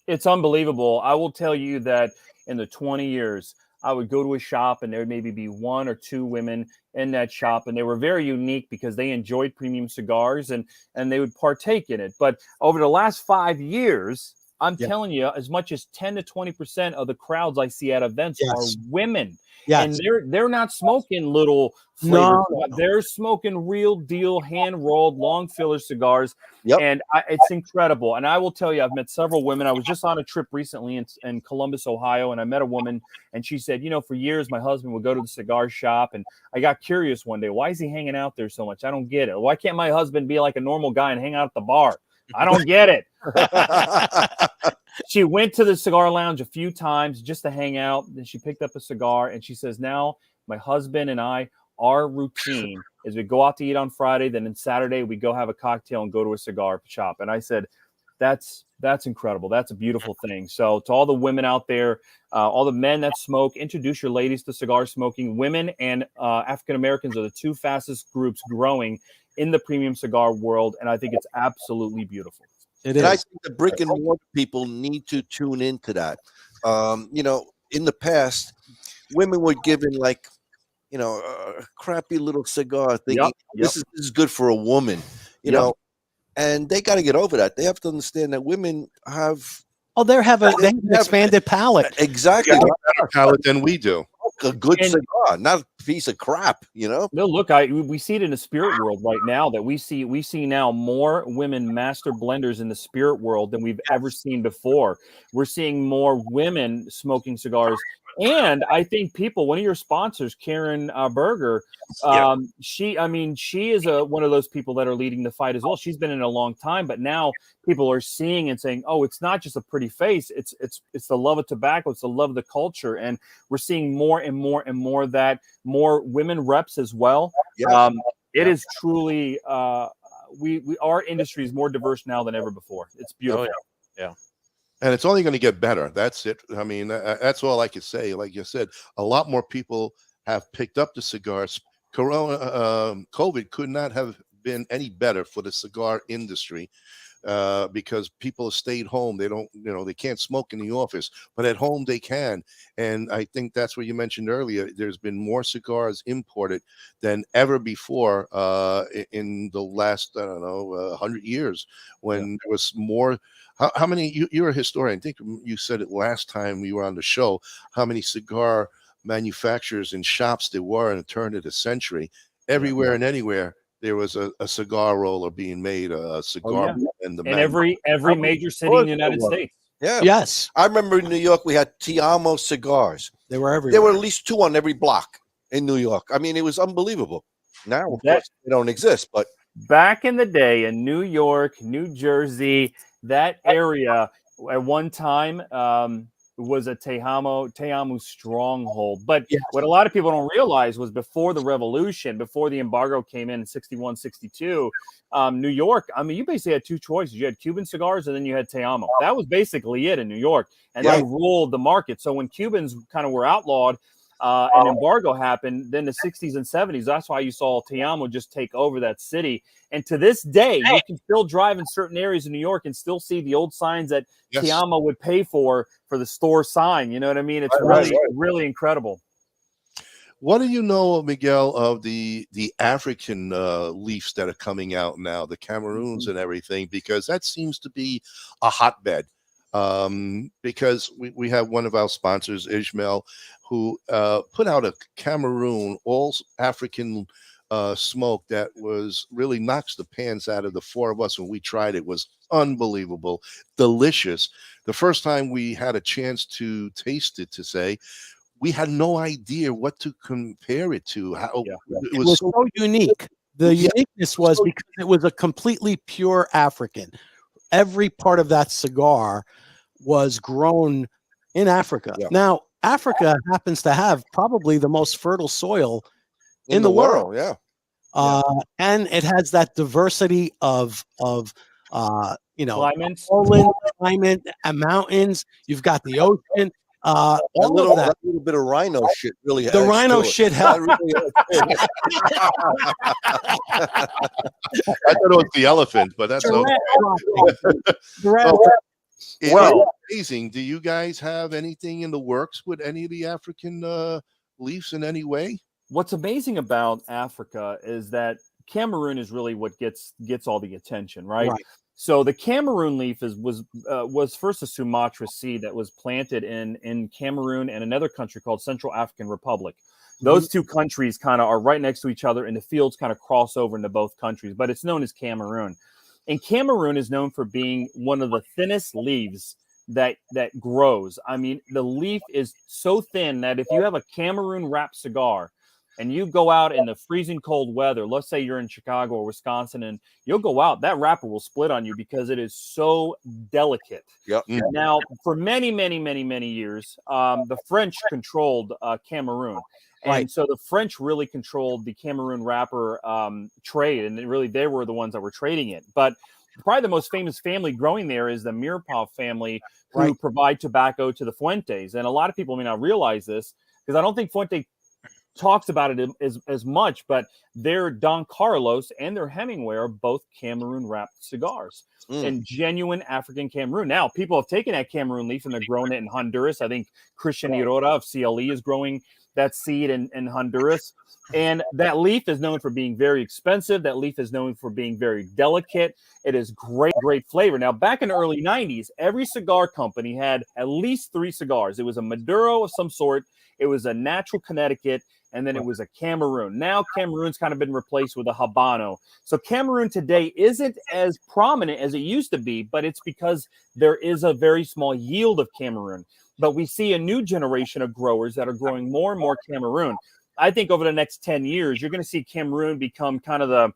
It's unbelievable. I will tell you that in the 20 years, I would go to a shop and there would maybe be one or two women in that shop, and they were very unique because they enjoyed premium cigars and they would partake in it. But over the last 5 years, I'm telling you, as much as 10 to 20% of the crowds I see at events are women. Yes. And they're not smoking little flavors. They're smoking real deal, hand rolled, long filler cigars. And it's incredible. And I will tell you, I've met several women. I was just on a trip recently in Columbus, Ohio, and I met a woman, and she said, for years my husband would go to the cigar shop, and I got curious one day, why is he hanging out there so much? I don't get it. Why can't my husband be like a normal guy and hang out at the bar? I don't get it. She went to the cigar lounge a few times just to hang out. Then she picked up a cigar, and she says, now my husband and I, our routine is we go out to eat on Friday. Then on Saturday, we go have a cocktail and go to a cigar shop. And I said, that's incredible. That's a beautiful thing. So to all the women out there, all the men that smoke, introduce your ladies to cigar smoking. Women and African-Americans are the two fastest groups growing in the premium cigar world. And I think it's absolutely beautiful. I think the brick and mortar people need to tune into that. In the past, women were given a crappy little cigar thinking this is good for a woman, and they got to get over that. They have to understand that women have they have an expanded palate. Exactly. They have a better palate than we do. A good cigar, not a piece of crap, No, look, we see it in the spirit world right now that we see now more women master blenders in the spirit world than we've ever seen before. We're seeing more women smoking cigars. And I think one of your sponsors, Karen Berger, she is one of those people that are leading the fight as well. She's been in a long time, but now people are seeing and saying, oh, it's not just a pretty face. It's the love of tobacco. It's the love of the culture. And we're seeing more and more and more of that, more women reps as well. It is truly, our industry is more diverse now than ever before. It's beautiful. And it's only going to get better. That's it. I mean, that's all I could say. Like you said, a lot more people have picked up the cigars. COVID could not have been any better for the cigar industry because people stayed home. They don't, they can't smoke in the office, but at home they can. And I think that's what you mentioned earlier. There's been more cigars imported than ever before in the last, 100 years when there was more. How many, you're a historian, I think you said it last time we were on the show, how many cigar manufacturers and shops there were in the turn of the century. Everywhere and anywhere, there was a cigar roller being made, a cigar. In every major city in the United States. Yeah. Yes. I remember in New York, we had Tiamo cigars. They were everywhere. There were at least two on every block in New York. I mean, it was unbelievable. Now, of course, they don't exist, but back in the day in New York, New Jersey, that area at one time, was a Tejamu stronghold. But Yes. what a lot of people don't realize was before the revolution, before the embargo came in 61, 62, New York, I mean, you basically had two choices. You had Cuban cigars and then you had Tejamu. That was basically it in New York. And they ruled the market. So when Cubans kind of were outlawed, an embargo happened, then the 60s and 70s, that's why you saw Tejamu just take over that city. And to this day, you can still drive in certain areas in New York and still see the old signs that Tejamu would pay for the store sign. You know what I mean? It's really incredible. What do you know, Miguel, of the African leaves that are coming out now, the Cameroons and everything? Because that seems to be a hotbed. Because we have one of our sponsors, Ishmael, who put out a Cameroon all African smoke that was really knocks the pants out of the four of us when we tried it. It was unbelievable, delicious. The first time we had a chance to taste it, to say, we had no idea what to compare it to. How it was so unique. The uniqueness was because it was a completely pure African. Every part of that cigar was grown in Africa. Now, Africa happens to have probably the most fertile soil in the world. And it has that diversity of climate and mountains. You've got the ocean. That little bit of rhino shit really the rhino shit helped. I thought it was the elephant, but that's well, amazing. Do you guys have anything in the works with any of the African leaves in any way? What's amazing about Africa is that Cameroon is really what gets all the attention, right? So the Cameroon leaf was first a Sumatra seed that was planted in Cameroon and another country called Central African Republic. Those two countries kind of are right next to each other, and the fields kind of cross over into both countries, but it's known as Cameroon. And Cameroon is known for being one of the thinnest leaves that grows. I mean, the leaf is so thin that if you have a Cameroon wrapped cigar and you go out in the freezing cold weather, let's say you're in Chicago or Wisconsin, and you'll go out, that wrapper will split on you because it is so delicate. Now, for many, many, many, many years, the French controlled Cameroon. And so the French really controlled the Cameroon wrapper trade, and really they were the ones that were trading it. But probably the most famous family growing there is the Meerschaum family, who provide tobacco to the Fuentes. And a lot of people may not realize this, because I don't think Fuente talks about it as much, but their Don Carlos and their Hemingway are both Cameroon wrapped cigars and genuine African Cameroon. Now, people have taken that Cameroon leaf and they're growing it in Honduras. I think Christian Irora of CLE is growing that seed in Honduras. And that leaf is known for being very expensive. That leaf is known for being very delicate. It is great flavor. Now, back in the early 90s, every cigar company had at least 3 cigars. It was a Maduro of some sort. It was a natural Connecticut. And then it was a Cameroon. Now Cameroon's kind of been replaced with a Habano. So Cameroon today isn't as prominent as it used to be, but it's because there is a very small yield of Cameroon. But we see a new generation of growers that are growing more and more Cameroon. I think over the next 10 years, you're going to see Cameroon become kind of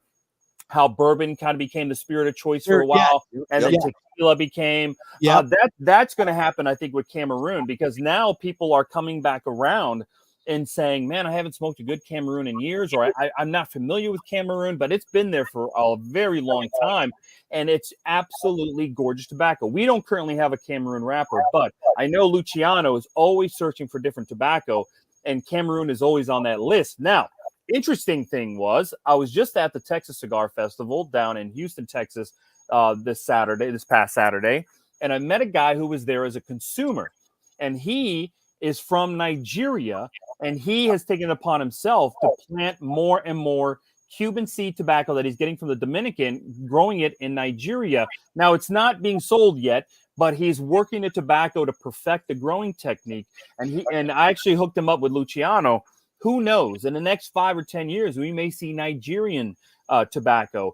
how bourbon kind of became the spirit of choice for a while. And then tequila became. That's going to happen, I think, with Cameroon, because now people are coming back around and saying, man, I haven't smoked a good Cameroon in years, or I'm not familiar with Cameroon, but it's been there for a very long time, and it's absolutely gorgeous tobacco. We don't currently have a Cameroon wrapper, but I know Luciano is always searching for different tobacco, and Cameroon is always on that list. Now, interesting thing was, I was just at the Texas Cigar Festival down in Houston, Texas, this past Saturday, and I met a guy who was there as a consumer, and he is from Nigeria, and he has taken it upon himself to plant more and more Cuban seed tobacco that he's getting from the Dominican, growing it in Nigeria. Now, it's not being sold yet, but he's working the tobacco to perfect the growing technique. And I actually hooked him up with Luciano. Who knows? In the next 5 or 10 years, we may see Nigerian tobacco.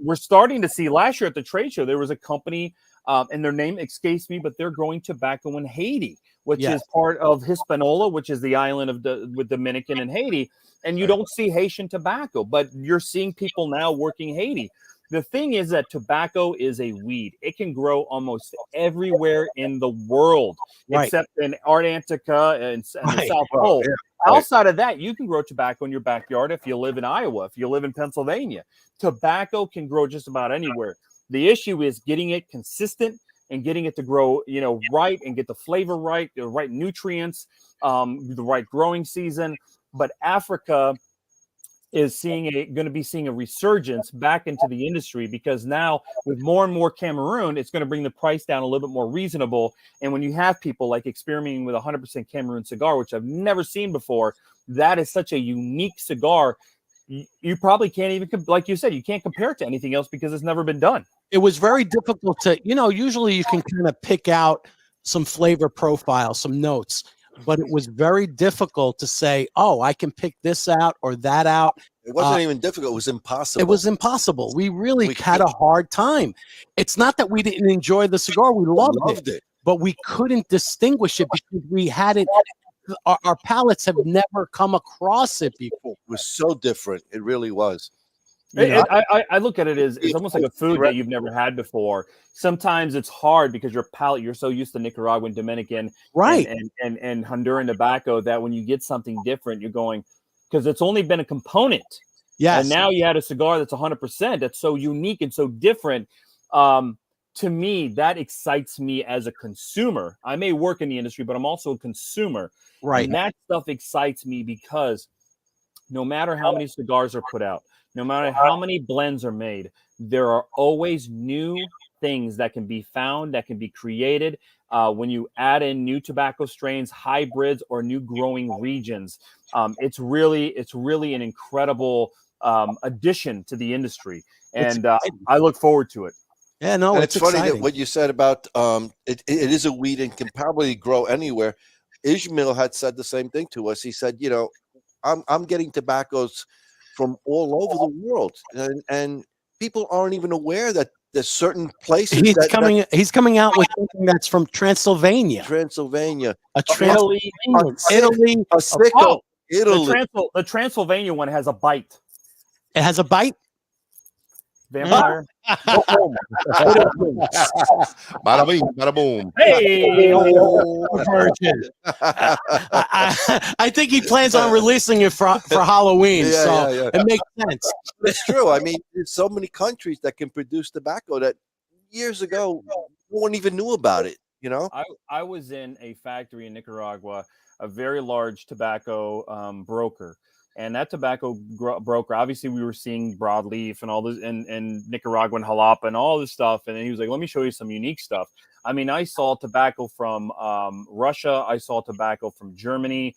We're starting to see, last year at the trade show, there was a company, and their name escapes me, but they're growing tobacco in Haiti, which is part of Hispaniola, which is the island with Dominican and Haiti. And you don't see Haitian tobacco, but you're seeing people now working Haiti. The thing is that tobacco is a weed. It can grow almost everywhere in the world, except in Antarctica and the South Pole. Outside of that, you can grow tobacco in your backyard if you live in Iowa, if you live in Pennsylvania. Tobacco can grow just about anywhere. The issue is getting it consistent and getting it to grow, right, and get the flavor right, the right nutrients, the right growing season. But Africa is going to be seeing a resurgence back into the industry, because now with more and more Cameroon, it's going to bring the price down a little bit more reasonable. And when you have people like experimenting with 100% Cameroon cigar, which I've never seen before, that is such a unique cigar. You probably can't even, like you said, you can't compare it to anything else because it's never been done. It was very difficult to, usually you can kind of pick out some flavor profile, some notes, but it was very difficult to say, oh, I can pick this out or that out. It wasn't even difficult. It was impossible. It was impossible. We really had a hard time. It's not that we didn't enjoy the cigar. We loved it, but we couldn't distinguish it because we hadn't, our palates have never come across it before. It was so different. It really was. I look at it as it's almost like a food that you've never had before. Sometimes it's hard because your palate, you're so used to Nicaraguan, Dominican, right, and Honduran tobacco that when you get something different, you're going, because it's only been a component. Yes. And now you had a cigar that's 100%. That's so unique and so different. To me, that excites me as a consumer. I may work in the industry, but I'm also a consumer. Right. And that stuff excites me because no matter how many cigars are put out, no matter how many blends are made, there are always new things that can be found, that can be created when you add in new tobacco strains, hybrids, or new growing regions. It's really an incredible addition to the industry, and I look forward to it. Yeah, no, and it's funny that what you said about it is a weed and can probably grow anywhere. Ishmael had said the same thing to us. He said, I'm getting tobaccos from all over the world, and people aren't even aware that there's certain places he's coming out with something that's from Transylvania. Italy. The Transylvania one has a bite. It has a bite. Vampire. Bada bing, bada boom. Hey, virgin. I think he plans on releasing it for Halloween, it makes sense. It's true. I mean, there's so many countries that can produce tobacco that years ago no one even knew about it. I was in a factory in Nicaragua, a very large tobacco broker. And that tobacco broker, obviously, we were seeing broadleaf and all this, and Nicaraguan jalapa and all this stuff. And then he was like, "Let me show you some unique stuff." I mean, I saw tobacco from Russia. I saw tobacco from Germany,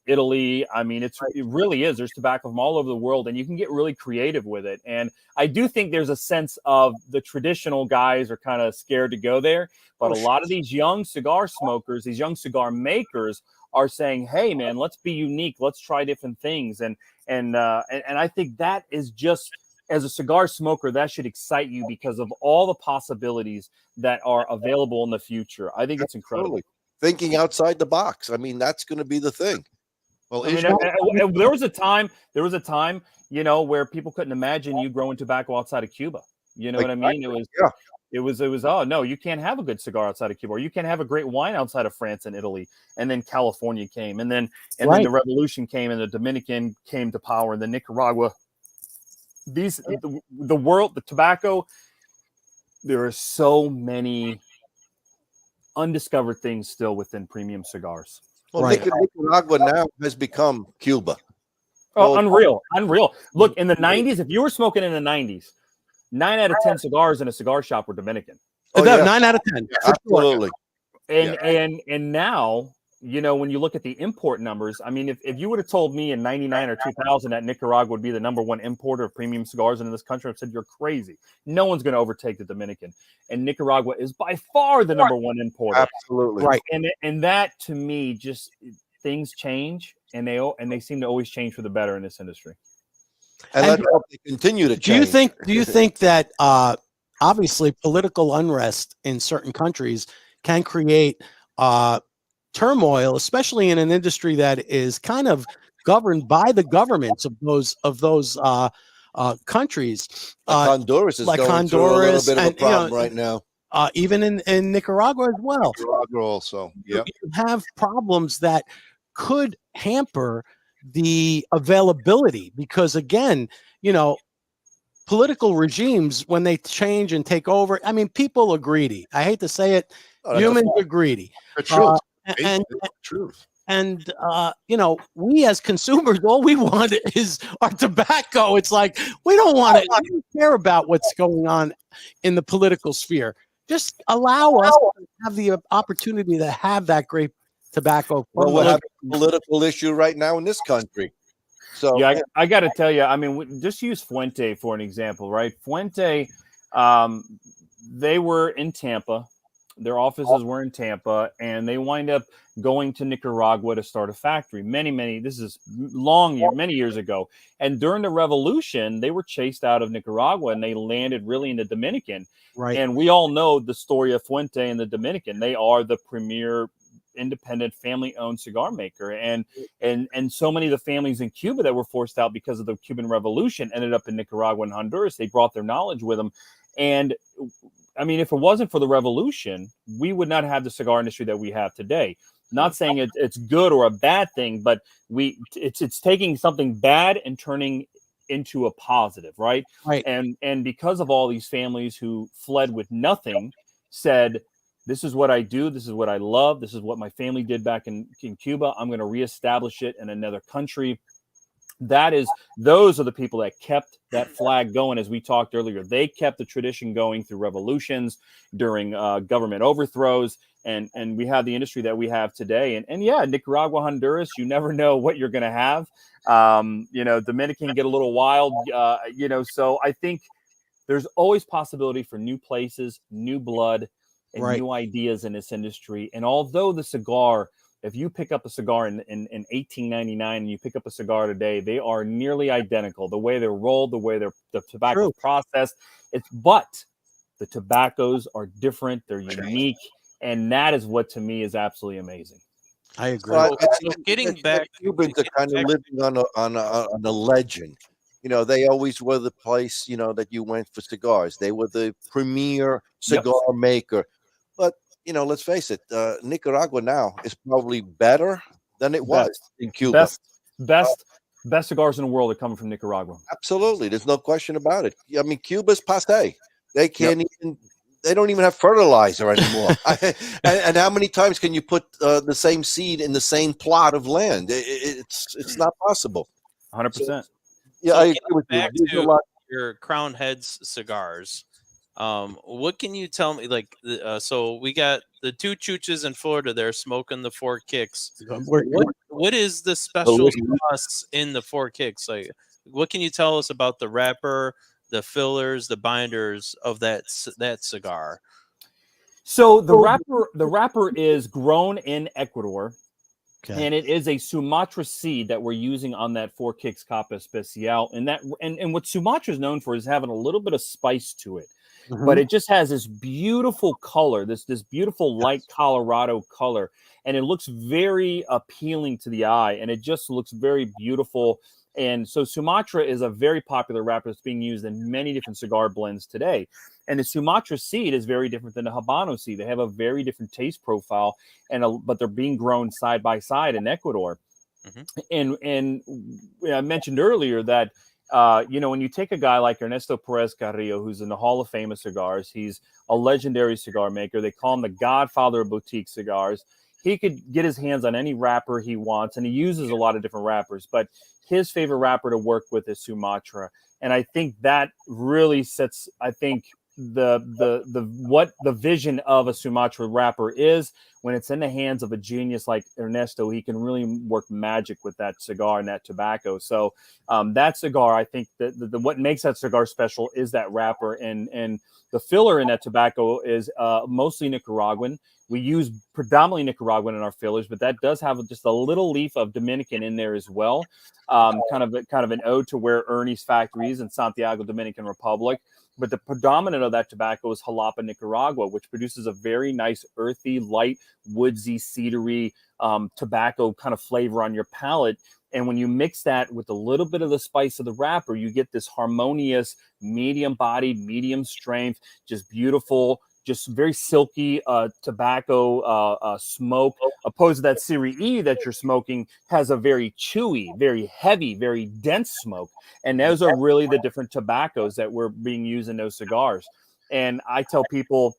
Italy. I mean, it really is. There's tobacco from all over the world, and you can get really creative with it. And I do think there's a sense of the traditional guys are kind of scared to go there. But a lot of these young cigar smokers, these young cigar makers, are saying, "Hey, man, let's be unique. Let's try different things." And I think that is just, as a cigar smoker, that should excite you because of all the possibilities that are available in the future. I think it's incredible. Thinking outside the box. I mean, that's going to be the thing. Well, there was a time, where people couldn't imagine you growing tobacco outside of Cuba. You know what I mean? It was, oh, no, you can't have a good cigar outside of Cuba, or you can't have a great wine outside of France and Italy. And then California came, and then the revolution came, and the Dominican came to power, and the Nicaragua. The world, the tobacco, there are so many undiscovered things still within premium cigars. Well, Nicaragua now has become Cuba. Oh, unreal. Look, in the 90s, if you were smoking in the 90s, 9 out of 10 cigars in a cigar shop were Dominican. 9 out of 10. Absolutely. And now, when you look at the import numbers, I mean, if you would have told me in 99 or 2000 that Nicaragua would be the #1 importer of premium cigars in this country, I've said, you're crazy. No one's going to overtake the Dominican. And Nicaragua is by far the #1 importer. Absolutely. Right. And that, to me, just things change, and they seem to always change for the better in this industry. And let's hope they continue to change. Do you think that obviously political unrest in certain countries can create turmoil, especially in an industry that is kind of governed by the governments of those countries. Like Honduras is like going through a little Honduras bit of a and, you know, problem right now. Even in Nicaragua as well. Nicaragua also. Yep. You have problems that could hamper the availability because, again, you know, political regimes, when they change and take over, I mean, people are greedy. I hate to say it. Oh, that's a Humans fact. are greedy. The truth. And Truth. and you know, we as consumers, all we want is our tobacco. It's like we don't want to. We don't care about what's going on in the political sphere. Just allow us to have the opportunity to have that great tobacco. Well, we're having a political issue right now in this country. So yeah, I got to tell you, I mean, just use Fuente for an example, right? Fuente, they were in Tampa. Their offices were in Tampa, and they wind up going to Nicaragua to start a factory. This is many years ago. And during the revolution, they were chased out of Nicaragua, and they landed really in the Dominican. Right. And we all know the story of Fuente and the Dominican. They are the premier independent family-owned cigar maker, and so many of the families in Cuba that were forced out because of the Cuban Revolution ended up in Nicaragua and Honduras. They brought their knowledge with them, and I mean, if it wasn't for the revolution, we would not have the cigar industry that we have today. Not saying it's good or a bad thing, but it's taking something bad and turning into a positive, right? Right. And because of all these families who fled with nothing, said, this is what I do. This is what I love. This is what my family did back in Cuba. I'm going to reestablish it in another country. Those are the people that kept that flag going, as we talked earlier. They kept the tradition going through revolutions, during government overthrows, and we have the industry that we have today. And yeah, Nicaragua, Honduras, you never know what you're going to have. You know, Dominican get a little wild. You know, so I think there's always possibility for new places, new blood, and new ideas in this industry. And although the cigar, if you pick up a cigar in 1899 and you pick up a cigar today, they are nearly identical. The way they're rolled, the way the tobacco is processed. But the tobaccos are different. They're unique. And that is what, to me, is absolutely amazing. I agree. Well, Getting back, Cubans are kind of living on a legend. You know, they always were the place, you know, that you went for cigars. They were the premier cigar maker. But, you know, let's face it, Nicaragua now is probably better than it was in Cuba. Best cigars in the world are coming from Nicaragua. Absolutely. There's no question about it. I mean, Cuba's passe. They can't even, they don't even have fertilizer anymore. And how many times can you put the same seed in the same plot of land? It's not possible. 100%. Yeah, So I agree with back you. to your Crown Heads cigars. What can you tell me? Like, so we got the two chooches in Florida. They're smoking the four kicks. What is the special sauce in the four kicks? Like, what can you tell us about the wrapper, the fillers, the binders of that cigar? So the wrapper is grown in Ecuador. Okay. And it is a Sumatra seed that we're using on that Four Kicks Capa Especial. And what Sumatra is known for is having a little bit of spice to it. Mm-hmm. But it just has this beautiful color, this beautiful light Colorado color. And it looks very appealing to the eye. And it just looks very beautiful. And so Sumatra is a very popular wrapper that's being used in many different cigar blends today. And the Sumatra seed is very different than the Habano seed. They have a very different taste profile, but they're being grown side by side in Ecuador. Mm-hmm. And I mentioned earlier that, you know, when you take a guy like Ernesto Perez Carrillo, who's in the Hall of Fame of cigars, he's a legendary cigar maker. They call him the godfather of boutique cigars. He could get his hands on any wrapper he wants, and he uses a lot of different wrappers, but his favorite wrapper to work with is Sumatra. And I think that really sets, I think, what the vision of a Sumatra wrapper is. When it's in the hands of a genius like Ernesto, he can really work magic with that cigar and that tobacco. So that cigar, I think that what makes that cigar special is that wrapper, and the filler in that tobacco is mostly Nicaraguan. We use predominantly Nicaraguan in our fillers, but that does have just a little leaf of Dominican in there as well. Kind of an ode to where Ernie's factory is in Santiago, Dominican Republic. But the predominant of that tobacco is Jalapa, Nicaragua, which produces a very nice, earthy, light, woodsy, cedary tobacco kind of flavor on your palate. And when you mix that with a little bit of the spice of the wrapper, you get this harmonious, medium-bodied, medium strength, just beautiful, just very silky tobacco smoke, opposed to that Series E that you're smoking has a very chewy, very heavy, very dense smoke. And those are really the different tobaccos that were being used in those cigars. And I tell people,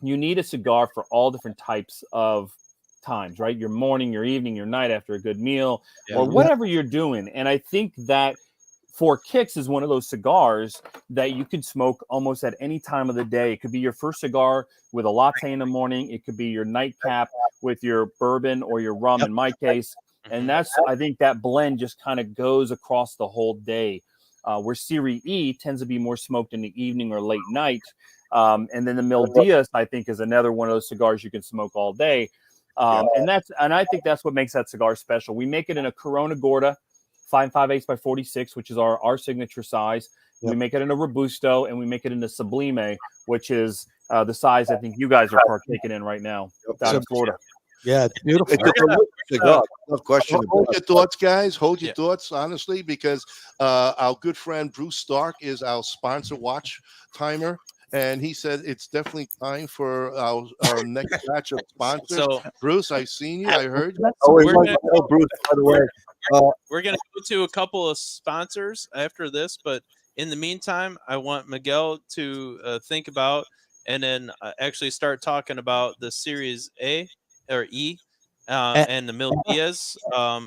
you need a cigar for all different types of times, right? Your morning, your evening, your night after a good meal, or whatever you're doing. And I think that Four Kicks is one of those cigars that you can smoke almost at any time of the day. It could be your first cigar with a latte in the morning. It could be your nightcap with your bourbon or your rum, in my case. And that's, I think that blend just kind of goes across the whole day. Where Series E tends to be more smoked in the evening or late night. And then the Mil Diaz, I think, is another one of those cigars you can smoke all day. And I think that's what makes that cigar special. We make it in a Corona Gorda, 5 5/8 by 46, which is our signature size. We make it in a Robusto, and we make it in a Sublime, which is the size I think you guys are partaking in right now down in Florida. Yeah, it's beautiful. No question. Hold your thoughts, guys. Hold your thoughts, honestly, because our good friend Bruce Stark is our sponsor watch timer. And he said it's definitely time for our next batch of sponsors. So, Bruce, I've seen you. I heard you. Bruce, by the way. We're going to go to a couple of sponsors after this. But in the meantime, I want Miguel to think about and then actually start talking about the Series A or E and the Mil Diaz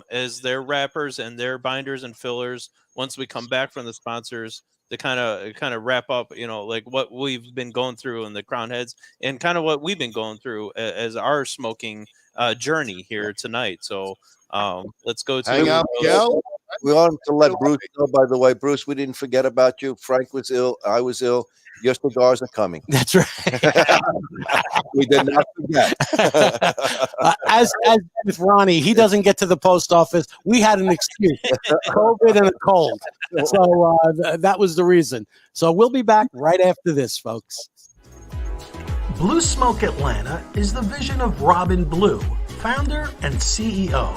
as their wrappers and their binders and fillers once we come back from the sponsors. To kind of wrap up, like what we've been going through in the Crown Heads and kind of what we've been going through as our smoking journey here tonight. So let's go to hang out, Miguel. We want to let Bruce know, by the way, Bruce, we didn't forget about you. Frank was ill. I was ill. Your cigars are coming. That's right. We did not forget. As with Ronnie, he doesn't get to the post office. We had an excuse, COVID and a cold. So that was the reason. So we'll be back right after this, folks. Blue Smoke Atlanta is the vision of Robin Blue, founder and CEO,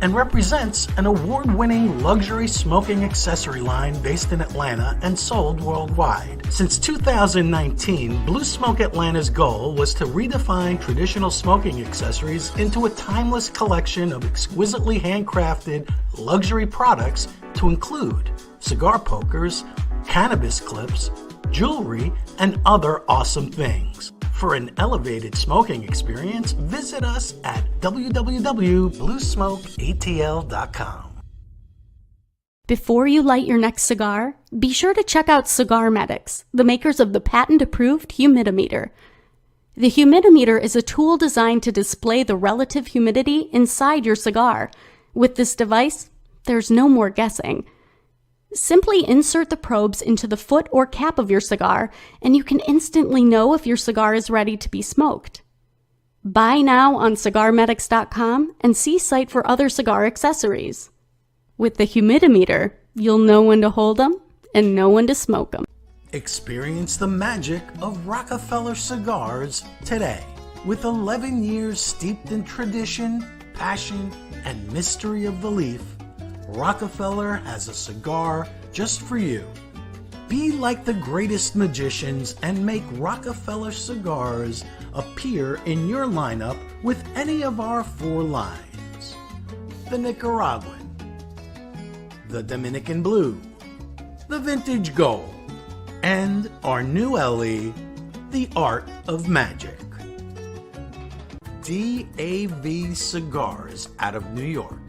and represents an award-winning luxury smoking accessory line based in Atlanta and sold worldwide. Since 2019, Blue Smoke Atlanta's goal was to redefine traditional smoking accessories into a timeless collection of exquisitely handcrafted luxury products to include cigar pokers, cannabis clips, jewelry, and other awesome things. For an elevated smoking experience, visit us at www.bluesmokeatl.com. Before you light your next cigar, be sure to check out Cigar Medics, the makers of the patent-approved humidimeter. The humidimeter is a tool designed to display the relative humidity inside your cigar. With this device, there's no more guessing. Simply insert the probes into the foot or cap of your cigar, and you can instantly know if your cigar is ready to be smoked. Buy now on cigarmedics.com and see site for other cigar accessories. With the humidimeter, you'll know when to hold them and know when to smoke them. Experience the magic of Rockefeller Cigars today. With 11 years steeped in tradition, passion, and mystery of the leaf, Rockefeller has a cigar just for you. Be like the greatest magicians and make Rockefeller Cigars appear in your lineup with any of our 4 lines. The Nicaraguan, the Dominican Blue, the Vintage Gold, and our new LE, the Art of Magic. DAV Cigars out of New York.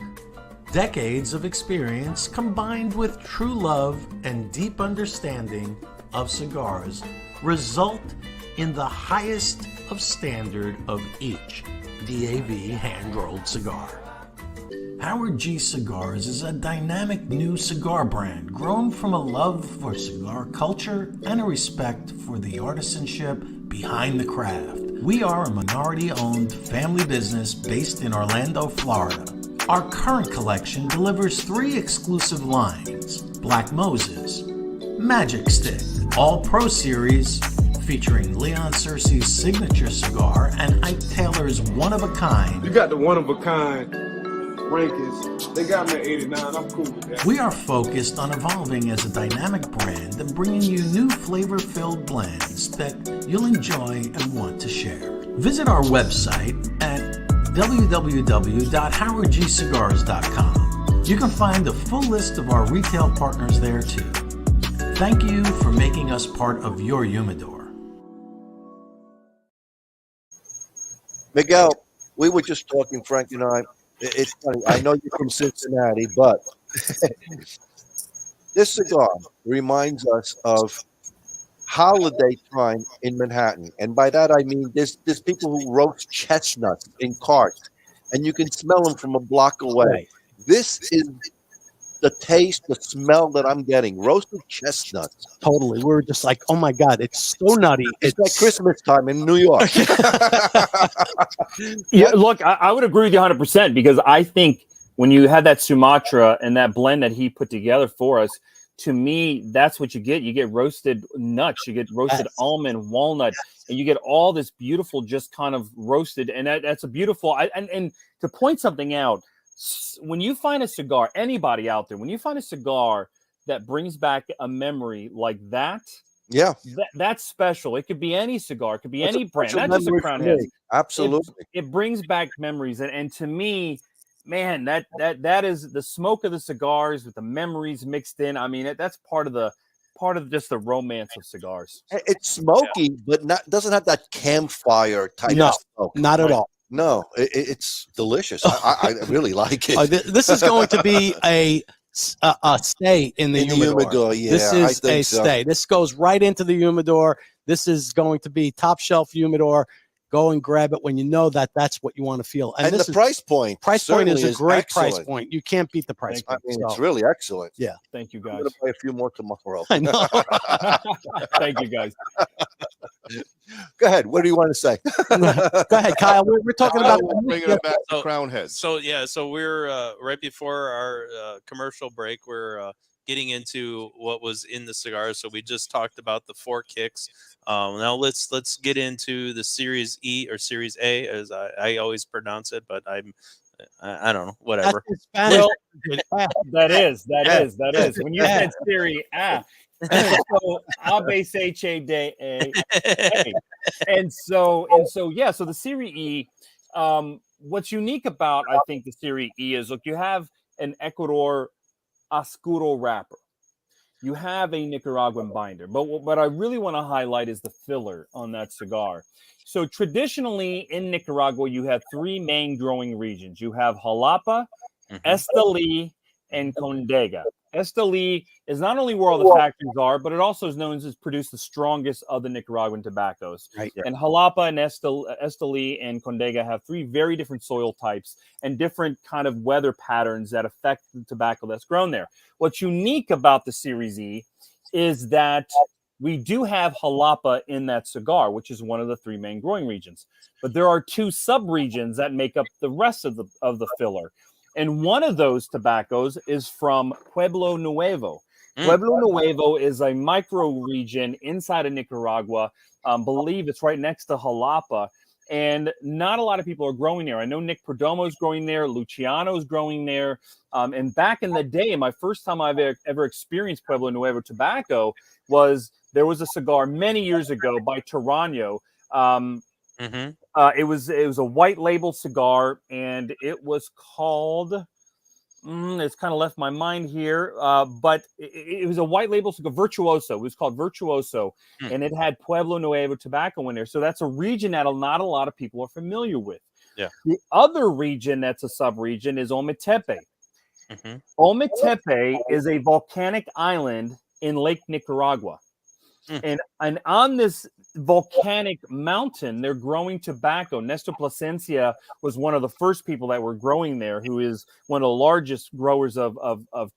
Decades of experience combined with true love and deep understanding of cigars result in the highest of standard of each DAV hand-rolled cigar. Our G Cigars is a dynamic new cigar brand grown from a love for cigar culture and a respect for the artisanship behind the craft. We are a minority-owned family business based in Orlando, Florida. Our current collection delivers 3 exclusive lines: Black Moses, Magic Stick, All Pro Series, featuring Leon Searcy's signature cigar and Ike Taylor's one-of-a-kind. You got the one-of-a-kind. rankings. They got me at 89. I'm cool with that. We are focused on evolving as a dynamic brand and bringing you new flavor-filled blends that you'll enjoy and want to share. Visit our website at www.howardgcigars.com. You can find a full list of our retail partners there too. Thank you for making us part of your humidor. Miguel, we were just talking, Frank and I. It's funny. I know you're from Cincinnati, but this cigar reminds us of holiday time in Manhattan. And by that, I mean there's people who roast chestnuts in carts, and you can smell them from a block away. Right. This is the taste, the smell that I'm getting. Roasted chestnuts. Totally. We're just like, oh my God, it's so nutty. It's like Christmas time in New York. Yeah, look, I would agree with you 100% because I think when you have that Sumatra and that blend that he put together for us, to me, that's what you get. You get roasted nuts, you get roasted almond, walnut, and you get all this beautiful, just kind of roasted. And that's a beautiful, and to point something out, when you find a cigar, anybody out there, when you find a cigar that brings back a memory like that, yeah, that's special. It could be any cigar, it could be any brand, not just a Crown Head. Absolutely, it brings back memories, and to me, man, that is the smoke of the cigars with the memories mixed in. I mean, that's part of just the romance of cigars. It's smoky, but doesn't have that campfire type of smoke. Not at all. No, it's delicious. I really like it. This is going to be a stay in the humidor. Yeah, this is a stay. This goes right into the humidor. This is going to be top shelf humidor. Go and grab it when you know that that's what you want to feel. And the price point. Price point is a great excellent. price point. You can't beat the price point. I mean, it's really excellent. Yeah. Thank you, I'm guys. going to buy a few more tomorrow. I know. Thank you, guys. Go ahead. What do you want to say? Go ahead, Kyle. We're talking about bringing it back to Crown Heads. So we're right before our commercial break. We're getting into what was in the cigars. So we just talked about the 4 kicks. Now let's get into the Series E or Series A, as I always pronounce it, but I don't know, whatever. Well, that is. When you said Series A, so Abe Seche de A. And so yeah, so the Series E, what's unique about, I think, the Series E is, look, you have an Ecuador Oscuro wrapper. You have a Nicaraguan binder, but what I really want to highlight is the filler on that cigar. So traditionally in Nicaragua, you have 3 main growing regions. You have Jalapa, Esteli, and Condega. Esteli is not only where all the factories are, but it also is known as produce the strongest of the Nicaraguan tobaccos. Right. And Jalapa and Esteli and Condega have 3 very different soil types and different kind of weather patterns that affect the tobacco that's grown there. What's unique about the Series E is that we do have Jalapa in that cigar, which is one of the 3 main growing regions. But there are 2 sub-regions that make up the rest of the filler. And one of those tobaccos is from Pueblo Nuevo. Pueblo Nuevo is a micro region inside of Nicaragua. Believe it's right next to Jalapa. And not a lot of people are growing there. I know Nick Perdomo is growing there. Luciano is growing there. And back in the day, my first time I've ever experienced Pueblo Nuevo tobacco there was a cigar many years ago by Tarano. It was a white label cigar, and it was called. It's kind of left my mind here, but it was a white label cigar, Virtuoso. It was called Virtuoso, and it had Pueblo Nuevo tobacco in there. So that's a region that not a lot of people are familiar with. Yeah. The other region that's a sub-region is Ometepe. Ometepe is a volcanic island in Lake Nicaragua. And on this volcanic mountain, they're growing tobacco. Nestor Plasencia was one of the first people that were growing there, who is one of the largest growers of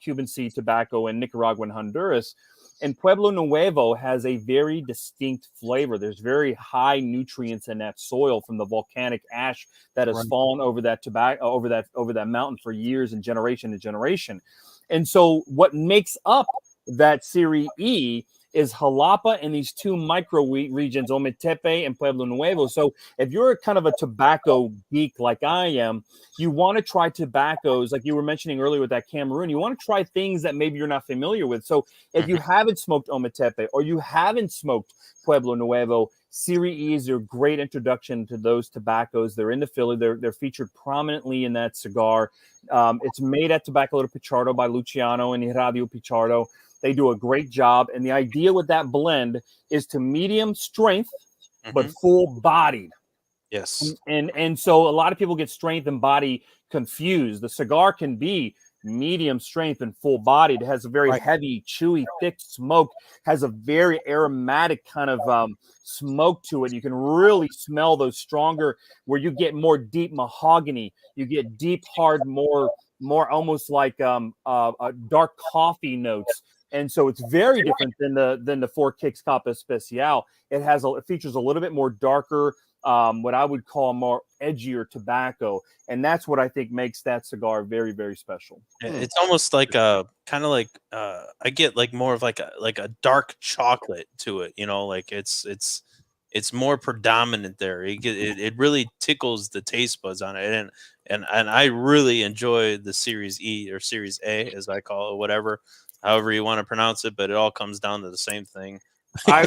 Cuban seed tobacco in Nicaragua and Honduras. And Pueblo Nuevo has a very distinct flavor. There's very high nutrients in that soil from the volcanic ash that has fallen over that tobacco, over that mountain for years and generation to generation. And so what makes up that Series E is Jalapa and these two micro regions, Ometepe and Pueblo Nuevo. So if you're kind of a tobacco geek like I am, you want to try tobaccos, like you were mentioning earlier with that Cameroon. You want to try things that maybe you're not familiar with. So if you haven't smoked Ometepe or you haven't smoked Pueblo Nuevo, Serie E is a great introduction to those tobaccos. They're in the Philly. They're featured prominently in that cigar. It's made at Tabacalera Pichardo by Luciano and Radio Pichardo. They do a great job. And the idea with that blend is to medium strength, but full bodied. Yes. And so a lot of people get strength and body confused. The cigar can be medium strength and full bodied. It has a very heavy, chewy, thick smoke, has a very aromatic kind of smoke to it. You can really smell those stronger, where you get more deep mahogany, you get deep, hard, more almost like dark coffee notes. And so it's very different than the Four Kicks Capa Especial. It features a little bit more darker, what I would call more edgier tobacco, and that's what I think makes that cigar very, very special. It's almost like a kind of like I get like more of like a dark chocolate to it, you know, like it's more predominant there. It really tickles the taste buds on it, and I really enjoy the Series E or Series A, as I call it, whatever, however you want to pronounce it, but it all comes down to the same thing. I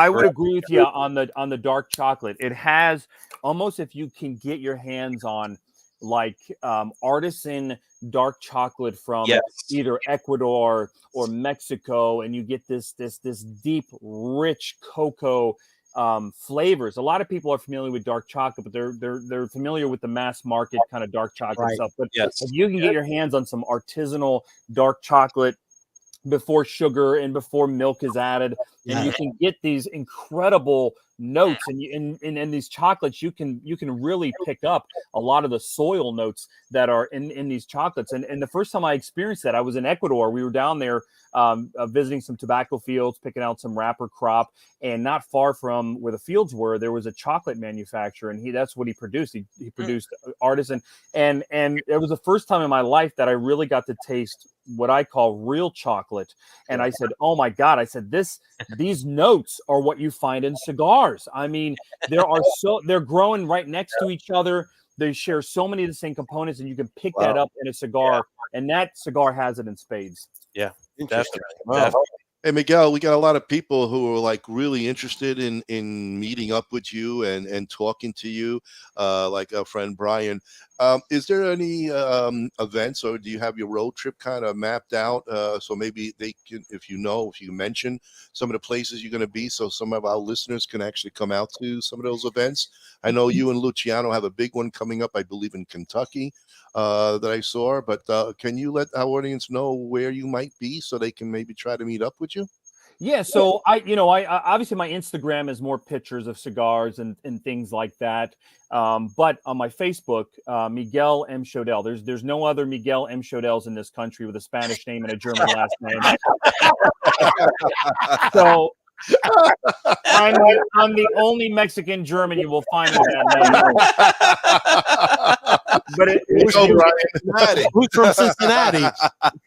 would agree with you on the dark chocolate. It has almost, if you can get your hands on like artisan dark chocolate from either Ecuador or Mexico, and you get this deep, rich cocoa flavors. A lot of people are familiar with dark chocolate, but they're familiar with the mass market kind of dark chocolate stuff. But if you can get your hands on some artisanal dark chocolate before sugar and before milk is added, and you can get these incredible notes, and in these chocolates you can really pick up a lot of the soil notes that are in these chocolates. And the first time I experienced that, I was in Ecuador. We were down there visiting some tobacco fields, picking out some wrapper crop, and not far from where the fields were, there was a chocolate manufacturer, and that's what he produced. He produced artisan, and it was the first time in my life that I really got to taste what I call real chocolate. And I said, oh my God, I said, these notes are what you find in cigars. I mean, they're growing right next to each other. They share so many of the same components, and you can pick that up in a cigar, and that cigar has it in spades. Yeah, definitely. Hey, Miguel, we got a lot of people who are like really interested in meeting up with you and talking to you, like our friend Brian. Is there any events, or do you have your road trip kind of mapped out? So maybe they can, if you mention some of the places you're going to be, so some of our listeners can actually come out to some of those events. I know you and Luciano have a big one coming up, I believe, in Kentucky that I saw. But can you let our audience know where you might be so they can maybe try to meet up with you? Yeah, so I obviously my Instagram is more pictures of cigars and things like that. But on my Facebook, Miguel M. Schoedel, there's no other Miguel M. Schoedels in this country with a Spanish name and a German last name. So I'm the only Mexican German you will find with that name. But who's from Cincinnati?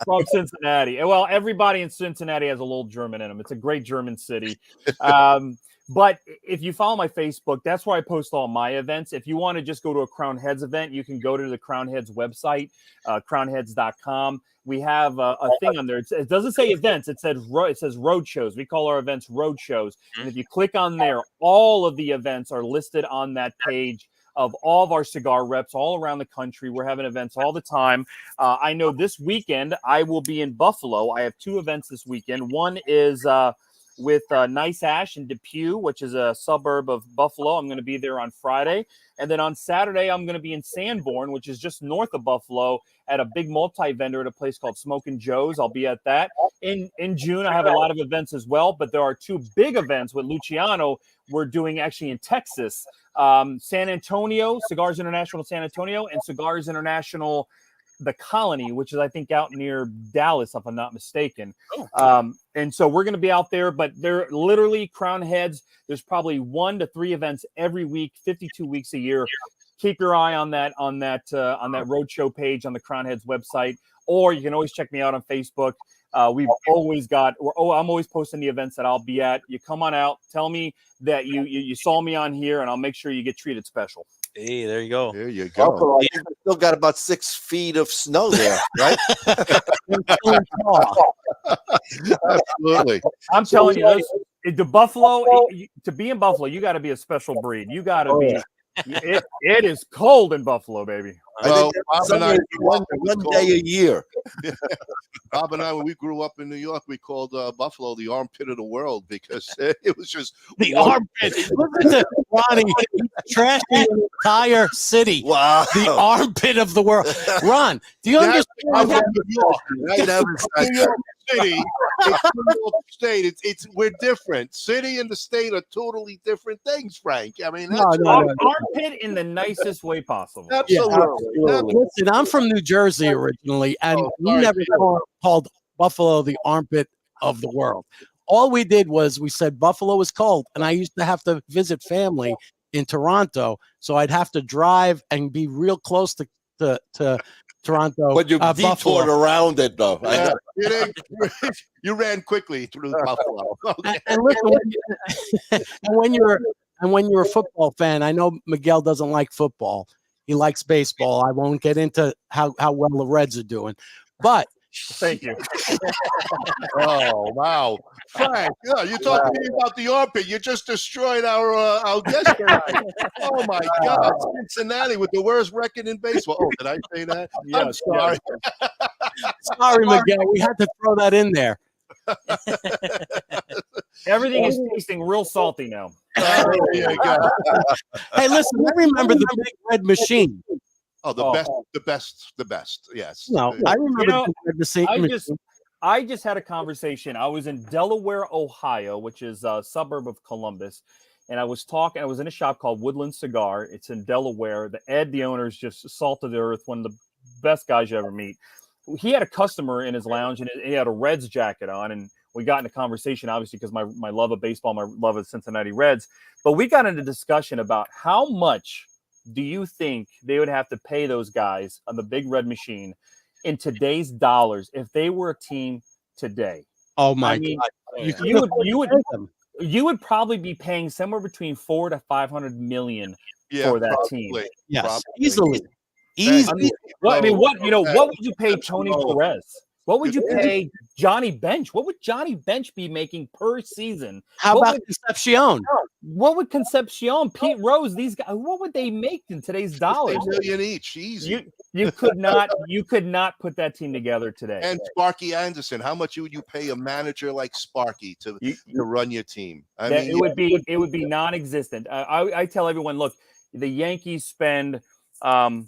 From Cincinnati. Well, everybody in Cincinnati has a little German in them. It's a great German city. But if you follow my Facebook, that's where I post all my events. If you want to just go to a Crown Heads event, you can go to the Crown Heads website, crownheads.com. We have a thing on there. It doesn't say events. It says road shows. We call our events road shows. And if you click on there, all of the events are listed on that page of all of our cigar reps all around the country. We're having events all the time. I know this weekend I will be in Buffalo. I have two events this weekend. One is with Nice Ash in Depew, which is a suburb of Buffalo. I'm going to be there on Friday. And then on Saturday, I'm going to be in Sanborn, which is just north of Buffalo, at a big multi-vendor at a place called Smokin' Joe's. I'll be at that. In June, I have a lot of events as well, but there are two big events with Luciano we're doing actually in Texas. San Antonio, Cigars International San Antonio, and Cigars International The Colony, which is, I think, out near Dallas, if I'm not mistaken. And so we're going to be out there, but they're literally Crown Heads. There's probably 1 to 3 events every week, 52 weeks a year. Keep your eye on that roadshow page on the Crown Heads website, or you can always check me out on Facebook. We've always got. I'm always posting the events that I'll be at. You come on out. Tell me that you saw me on here, and I'll make sure you get treated special. Hey, there you go. There you go. Also, I think we still got about 6 feet of snow there, right? Absolutely. I'm telling you, the Buffalo, to be in Buffalo, you got to be a special breed. You got to be. It is cold in Buffalo, baby. Well, Bob and I one day a year. Bob and I, when we grew up in New York, we called Buffalo the armpit of the world because it was just The armpit. Listen to Ronnie trashing the entire city. Wow. The armpit of the world. Ron, do you That's understand? how New York City, it's New York State. We're different. City and the state are totally different things, Frank. I mean, that's Armpit in the nicest way possible. absolutely. Listen, I'm from New Jersey originally, and we never called Buffalo the armpit of the world. All we did was we said Buffalo was cold, and I used to have to visit family in Toronto, so I'd have to drive and be real close to Toronto. But you detoured around it, though. Yeah, you ran quickly through Buffalo. Okay. And listen, when you're a football fan, I know Miguel doesn't like football. He likes baseball. I won't get into how well the Reds are doing, but Thank you. Oh wow, Frank! Yeah, you're talking to me about the armpit. You just destroyed our guest tonight. Oh my God, Cincinnati with the worst record in baseball. Oh, did I say that? I'm sorry. Sorry, Miguel. We had to throw that in there. Everything is tasting real salty now. There you go. Hey, listen, I remember the Big Red Machine. Oh, the best. Yes. No, I remember the Big Red Machine. I just had a conversation. I was in Delaware, Ohio, which is a suburb of Columbus. And I was in a shop called Woodland Cigar. It's in Delaware. The owner, is just salt of the earth, one of the best guys you ever meet. He had a customer in his lounge, and he had a Reds jacket on. And we got into conversation, obviously, because my love of baseball, my love of Cincinnati Reds. But we got into discussion about how much do you think they would have to pay those guys on the Big Red Machine in today's dollars if they were a team today? Oh my God! You would probably be paying somewhere between $400 to $500 million for that team. Yes, probably. easily. What would you pay Tony Perez? What would you pay Johnny Bench? What would Johnny Bench be making per season? How about Concepcion? What would Concepcion, Pete Rose, these guys? What would they make in today's dollars? $1 million each. Easy. You could not put that team together today. And Sparky Anderson, how much would you pay a manager like Sparky to run your team? It would be non-existent. I tell everyone, look, the Yankees spend $200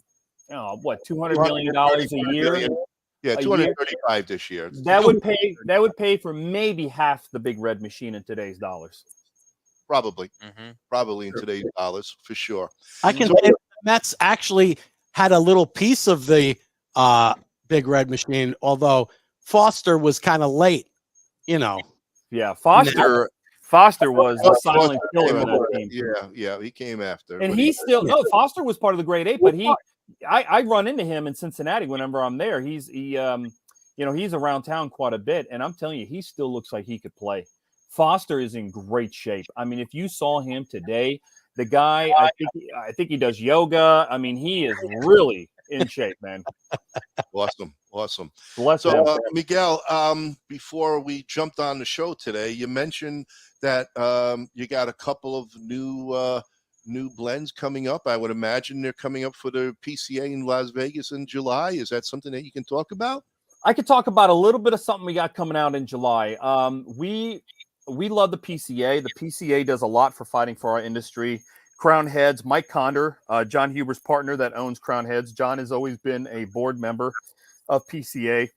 million a year. Yeah, 235 this year. That would pay for maybe half the Big Red Machine in today's dollars. Probably in today's dollars for sure. I can say the Mets actually had a little piece of the Big Red Machine, although Foster was kind of late. Yeah, Foster was the silent killer of that team. Yeah, he came after. And Foster was part of the grade 8, but I run into him in Cincinnati whenever I'm there. He's around town quite a bit, and I'm telling you, he still looks like he could play. Foster is in great shape. I mean, if you saw him today, the guy, I think he does yoga. I mean, he is really in shape, man. Awesome. So, Miguel, before we jumped on the show today, you mentioned that you got a couple of new blends coming up. I would imagine they're coming up for the PCA in Las Vegas in July. Is that something that you can talk about? I could talk about a little bit of something we got coming out in July. We love the PCA. The PCA does a lot for fighting for our industry. Crown Heads, Mike Conder, John Huber's partner that owns Crown Heads. John has always been a board member of PCA.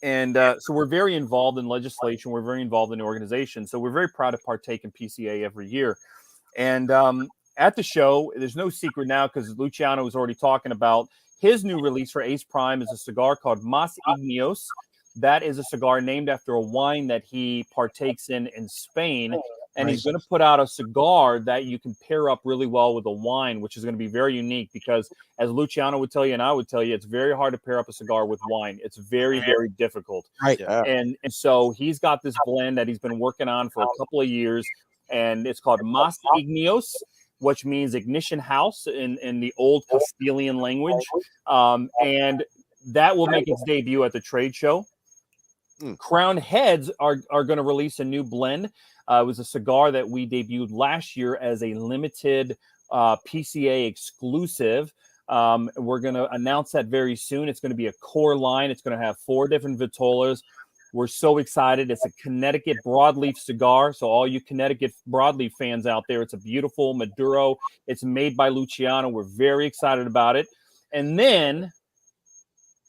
And so we're very involved in legislation. We're very involved in the organization. So we're very proud to partake in PCA every year. And at the show, there's no secret now because Luciano was already talking about his new release for Ace Prime is a cigar called Mas Igneos. That is a cigar named after a wine that he partakes in Spain. And Right. he's going to put out a cigar that you can pair up really well with a wine, which is going to be very unique because, as Luciano would tell you and I would tell you, it's very hard to pair up a cigar with wine. It's very, very difficult. Right. Yeah. And so he's got this blend that he's been working on for a couple of years, and it's called Mas Ignios, which means ignition house in the old Castilian language. And that will make its debut at the trade show. Crown Heads are going to release a new blend. It was a cigar that we debuted last year as a limited PCA exclusive. We're going to announce that very soon. It's going to be a core line. It's going to have 4 different vitolas. We're so excited. It's a Connecticut broadleaf cigar. So all you Connecticut broadleaf fans out there, it's a beautiful Maduro. It's made by Luciano. We're very excited about it. And then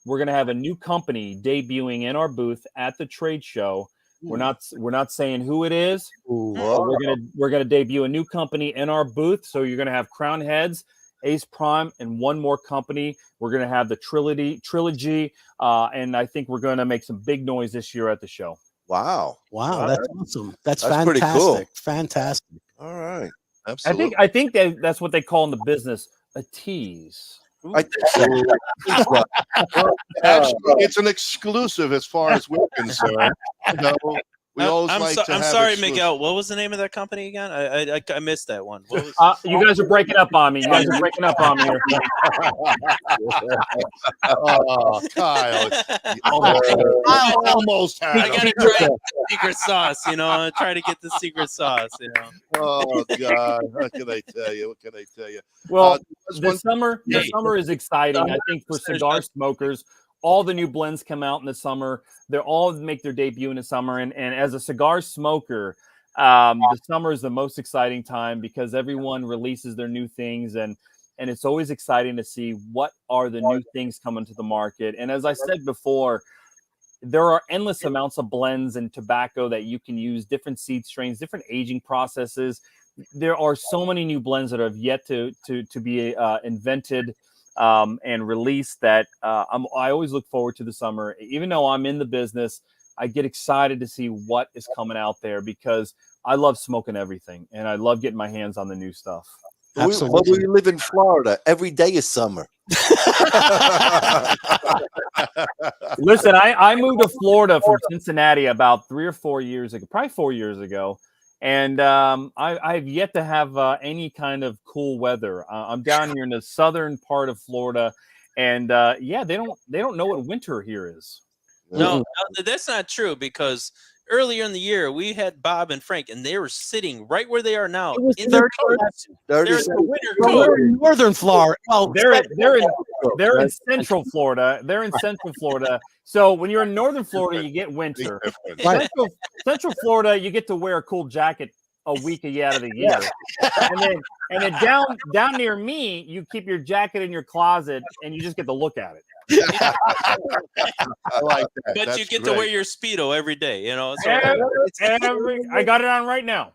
we're going to have a new company debuting in our booth at the trade show. We're not saying who it is. We're gonna debut a new company in our booth. So you're gonna have Crown Heads, Ace Prime, and one more company. We're gonna have the trilogy, and I think we're gonna make some big noise this year at the show. Wow. Wow, that's awesome. That's pretty fantastic. cool. Fantastic. All right. Absolutely. I think that's what they call in the business a tease. I think so. Actually, it's an exclusive as far as we're concerned. We always I'm sorry, Miguel. What was the name of that company again? I missed that one. What was You guys are breaking up on me. You guys are breaking up on me here. Oh, Kyle. Almost I gotta try the secret sauce, try to get the secret sauce, Oh God. What can I tell you? Well, the summer is exciting. I think for cigar smokers, all the new blends come out in the summer. They all make their debut in the summer. And as a cigar smoker, the summer is the most exciting time because everyone releases their new things. And it's always exciting to see what are the new things coming to the market. And as I said before, there are endless amounts of blends and tobacco that you can use, different seed strains, different aging processes. There are so many new blends that have yet to be invented and released that I always look forward to the summer. Even though I'm in the business, I get excited to see what is coming out there because I love smoking everything and I love getting my hands on the new stuff. Absolutely. We live in Florida. Every day is summer. Listen, I moved to Florida from Cincinnati about 3 or 4 years ago, probably 4 years ago. And I've yet to have any kind of cool weather. I'm down here in the southern part of Florida, and they don't know what winter here is. No, that's not true because earlier in the year we had Bob and Frank, and they were sitting right where they are now in their coats. They're in the winter coat. We're in northern Florida. Well, They're in central Florida. They're in central Florida. So when you're in northern Florida, you get winter. Central Florida, you get to wear a cool jacket a week out of the year. And then down near me, you keep your jacket in your closet and you just get to look at it. I like that. But That's you get great. to wear your Speedo every day, So I got it on right now.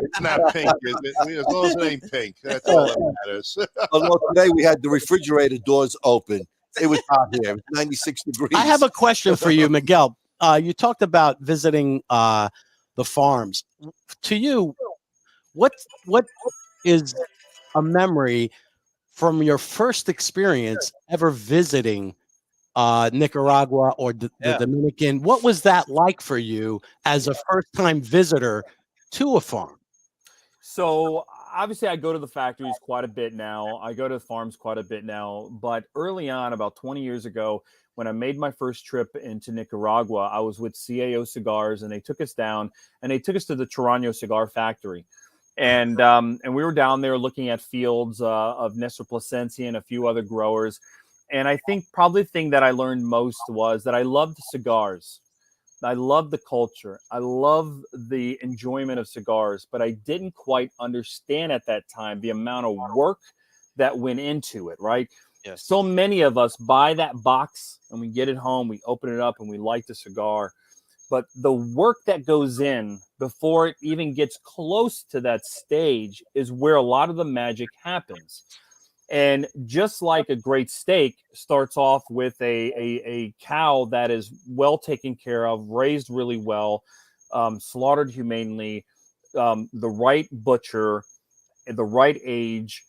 It's not pink, is it? As long as it ain't pink, that's all that matters. Although today we had the refrigerator doors open. It was hot here. It was 96 degrees. I have a question for you, Miguel. You talked about visiting the farms. To you, what is a memory from your first experience ever visiting Nicaragua or the Dominican? What was that like for you as a first-time visitor to a farm? So obviously I go to the factories quite a bit now. I go to the farms quite a bit now. But early on, about 20 years ago, when I made my first trip into Nicaragua, I was with CAO Cigars, and they took us down, and they took us to the Toronto cigar factory. And we were down there looking at fields of Nestor Plasencia and a few other growers. And I think probably the thing that I learned most was that I loved cigars. I love the culture. I love the enjoyment of cigars, but I didn't quite understand at that time the amount of work that went into it, right? Yes. So many of us buy that box and we get it home, we open it up and we light the cigar. But the work that goes in before it even gets close to that stage is where a lot of the magic happens. And just like a great steak starts off with a cow that is well taken care of, raised really well, slaughtered humanely, the right butcher, at the right age.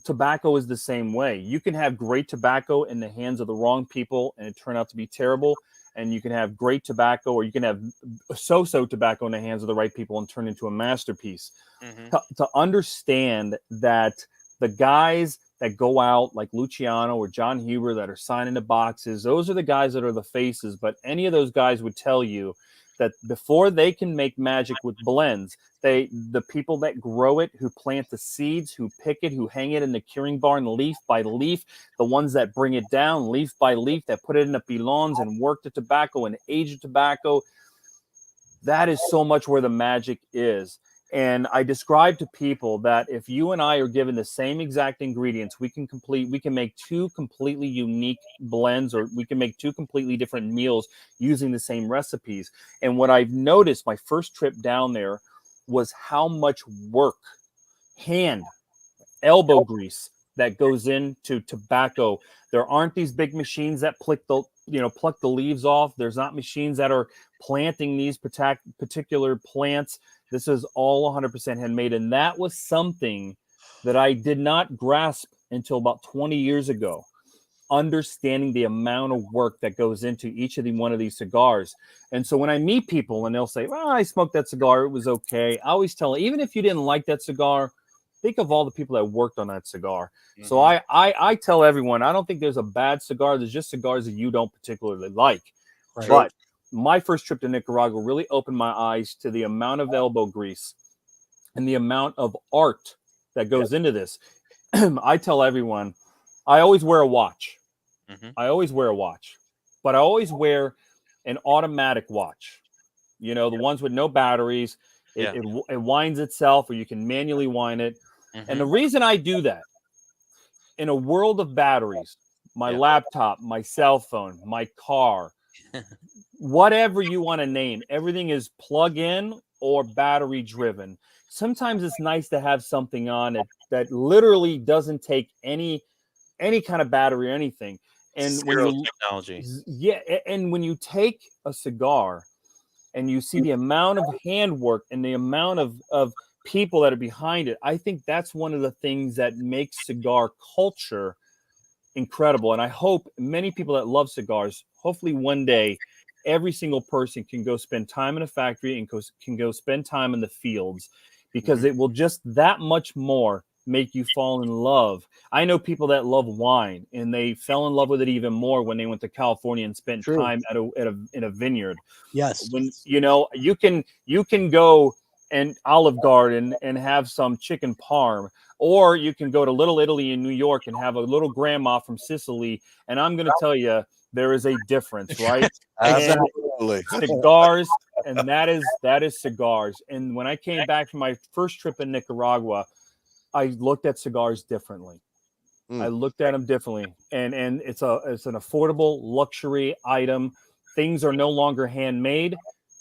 Tobacco is the same way. You can have great tobacco in the hands of the wrong people and it turn out to be terrible. And you can have great tobacco, or you can have so-so tobacco in the hands of the right people and turn into a masterpiece. To understand that the guys that go out like Luciano or John Huber that are signing the boxes, those are the guys that are the faces. But any of those guys would tell you that before they can make magic with blends, the people that grow it, who plant the seeds, who pick it, who hang it in the curing barn leaf by leaf, the ones that bring it down leaf by leaf, that put it in the pilons and work the tobacco and age the tobacco, that is so much where the magic is. And I describe to people that if you and I are given the same exact ingredients, we can make two completely unique blends, or we can make two completely different meals using the same recipes. And what I've noticed my first trip down there was how much work, hand, elbow grease that goes into tobacco. There aren't these big machines that pluck the leaves off. There's not machines that are planting these particular plants. This is all 100% handmade. And that was something that I did not grasp until about 20 years ago, understanding the amount of work that goes into each of one of these cigars. And so when I meet people and they'll say, well, I smoked that cigar, it was okay. I always tell them, even if you didn't like that cigar, think of all the people that worked on that cigar. So I tell everyone, I don't think there's a bad cigar. There's just cigars that you don't particularly like. Right. But my first trip to Nicaragua really opened my eyes to the amount of elbow grease and the amount of art that goes into this. I tell everyone, I always wear a watch. I always wear a watch, but I always wear an automatic watch. You know, the ones with no batteries. It winds itself, or you can manually wind it. And the reason I do that, in a world of batteries, my laptop, my cell phone, my car, whatever you want to name, everything is plug-in or battery driven. Sometimes it's nice to have something on it that literally doesn't take any kind of battery or anything. And technology. And when you take a cigar and you see the amount of handwork and the amount of people that are behind it, I think that's one of the things that makes cigar culture incredible. And I hope many people that love cigars, hopefully one day, every single person can go spend time in a factory and can go spend time in the fields, because it will just that much more make you fall in love. I know people that love wine, and they fell in love with it even more when they went to California and spent time in a vineyard. Yes. When you can go and Olive Garden and have some chicken parm, or you can go to Little Italy in New York and have a little grandma from Sicily. And I'm going to tell you, there is a difference, right? Absolutely. Cigars, and that is cigars. And when I came back from my first trip in Nicaragua, I looked at cigars differently. I looked at them differently, and it's an affordable luxury item. Things are no longer handmade.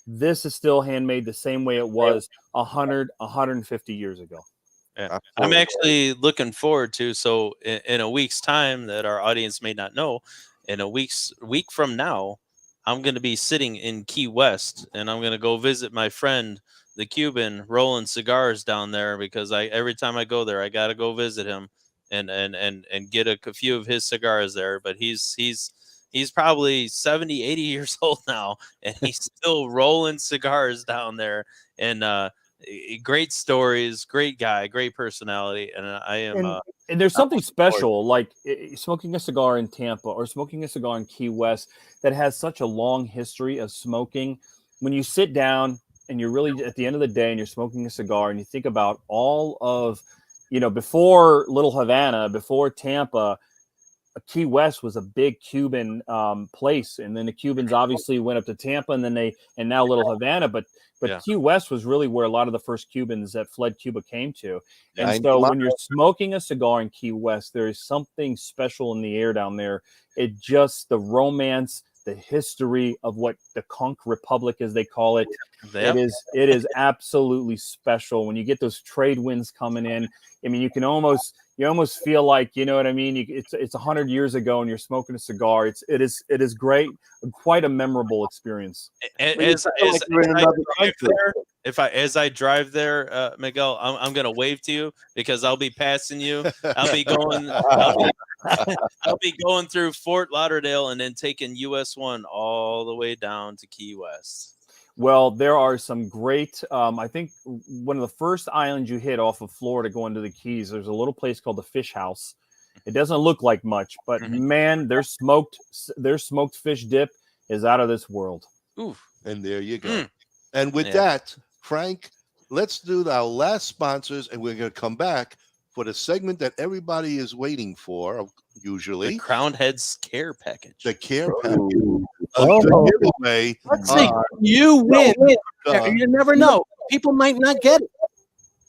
This is still handmade the same way it was 150 years ago. Yeah. I'm actually looking forward to, so in a week's time, that our audience may not know, in a week from now, I'm going to be sitting in Key West, and I'm going to go visit my friend, the Cuban, rolling cigars down there, because every time I go there, I got to go visit him and get a few of his cigars there. But he's probably 70, 80 years old now, and he's still rolling cigars down there. And great stories, great guy, great personality. And I am. And there's something special, like smoking a cigar in Tampa or smoking a cigar in Key West that has such a long history of smoking. When you sit down and you're really at the end of the day and you're smoking a cigar and you think about all of, before Little Havana, before Tampa, Key West was a big Cuban place, and then the Cubans obviously went up to Tampa, and now Little Havana, but Key West was really where a lot of the first Cubans that fled Cuba came to. And so when you're smoking a cigar in Key West, there is something special in the air down there. It just, the romance, the history of what the Conch Republic, as they call it. Yep. It is absolutely special when you get those trade winds coming in. I mean, you almost feel like, you know what I mean? It's 100 years ago and you're smoking a cigar. It is great, quite a memorable experience. As I drive there, Miguel, I'm gonna wave to you because I'll be passing you. I'll be going through Fort Lauderdale and then taking US 1 all the way down to Key West. Well, there are some great, I think one of the first islands you hit off of Florida going to the Keys, there's a little place called the Fish House. It doesn't look like much, but man, their smoked fish dip is out of this world. Ooh. And there you go. And with that, Frank, let's do our last sponsors, and we're going to come back for the segment that everybody is waiting for, usually. The Crowned Heads Care Package. The care package. Giveaway. Let's see. You win. You never know. People might not get it.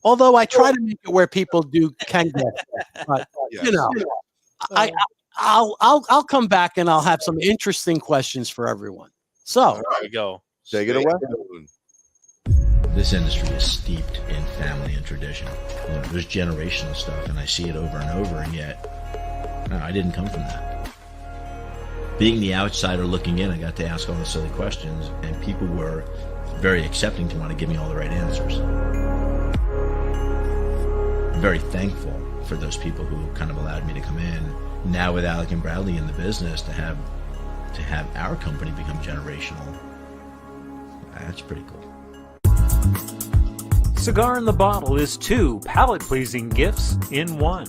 Although I try to make it where people can get it. But, you know, I'll come back and I'll have some interesting questions for everyone. So there we go. Take it away. This industry is steeped in family and tradition. You know, there's generational stuff, and I see it over and over, and yet I didn't come from that. Being the outsider looking in, I got to ask all the silly questions, and people were very accepting to want to give me all the right answers. I'm very thankful for those people who kind of allowed me to come in. Now with Alec and Bradley in the business, to have our company become generational, that's pretty cool. Cigar in the Bottle is 2 palate-pleasing gifts in 1.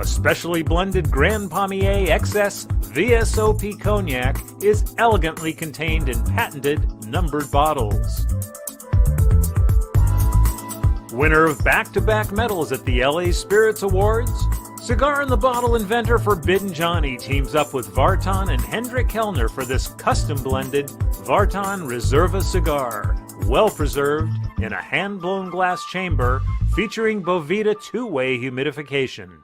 A specially blended Grand Pommier XS VSOP Cognac is elegantly contained in patented numbered bottles. Winner of back-to-back medals at the LA Spirits Awards, Cigar in the Bottle inventor Forbidden Johnny teams up with Vartan and Hendrik Kellner for this custom-blended Vartan Reserva cigar, well-preserved in a hand-blown glass chamber featuring Boveda 2-way humidification.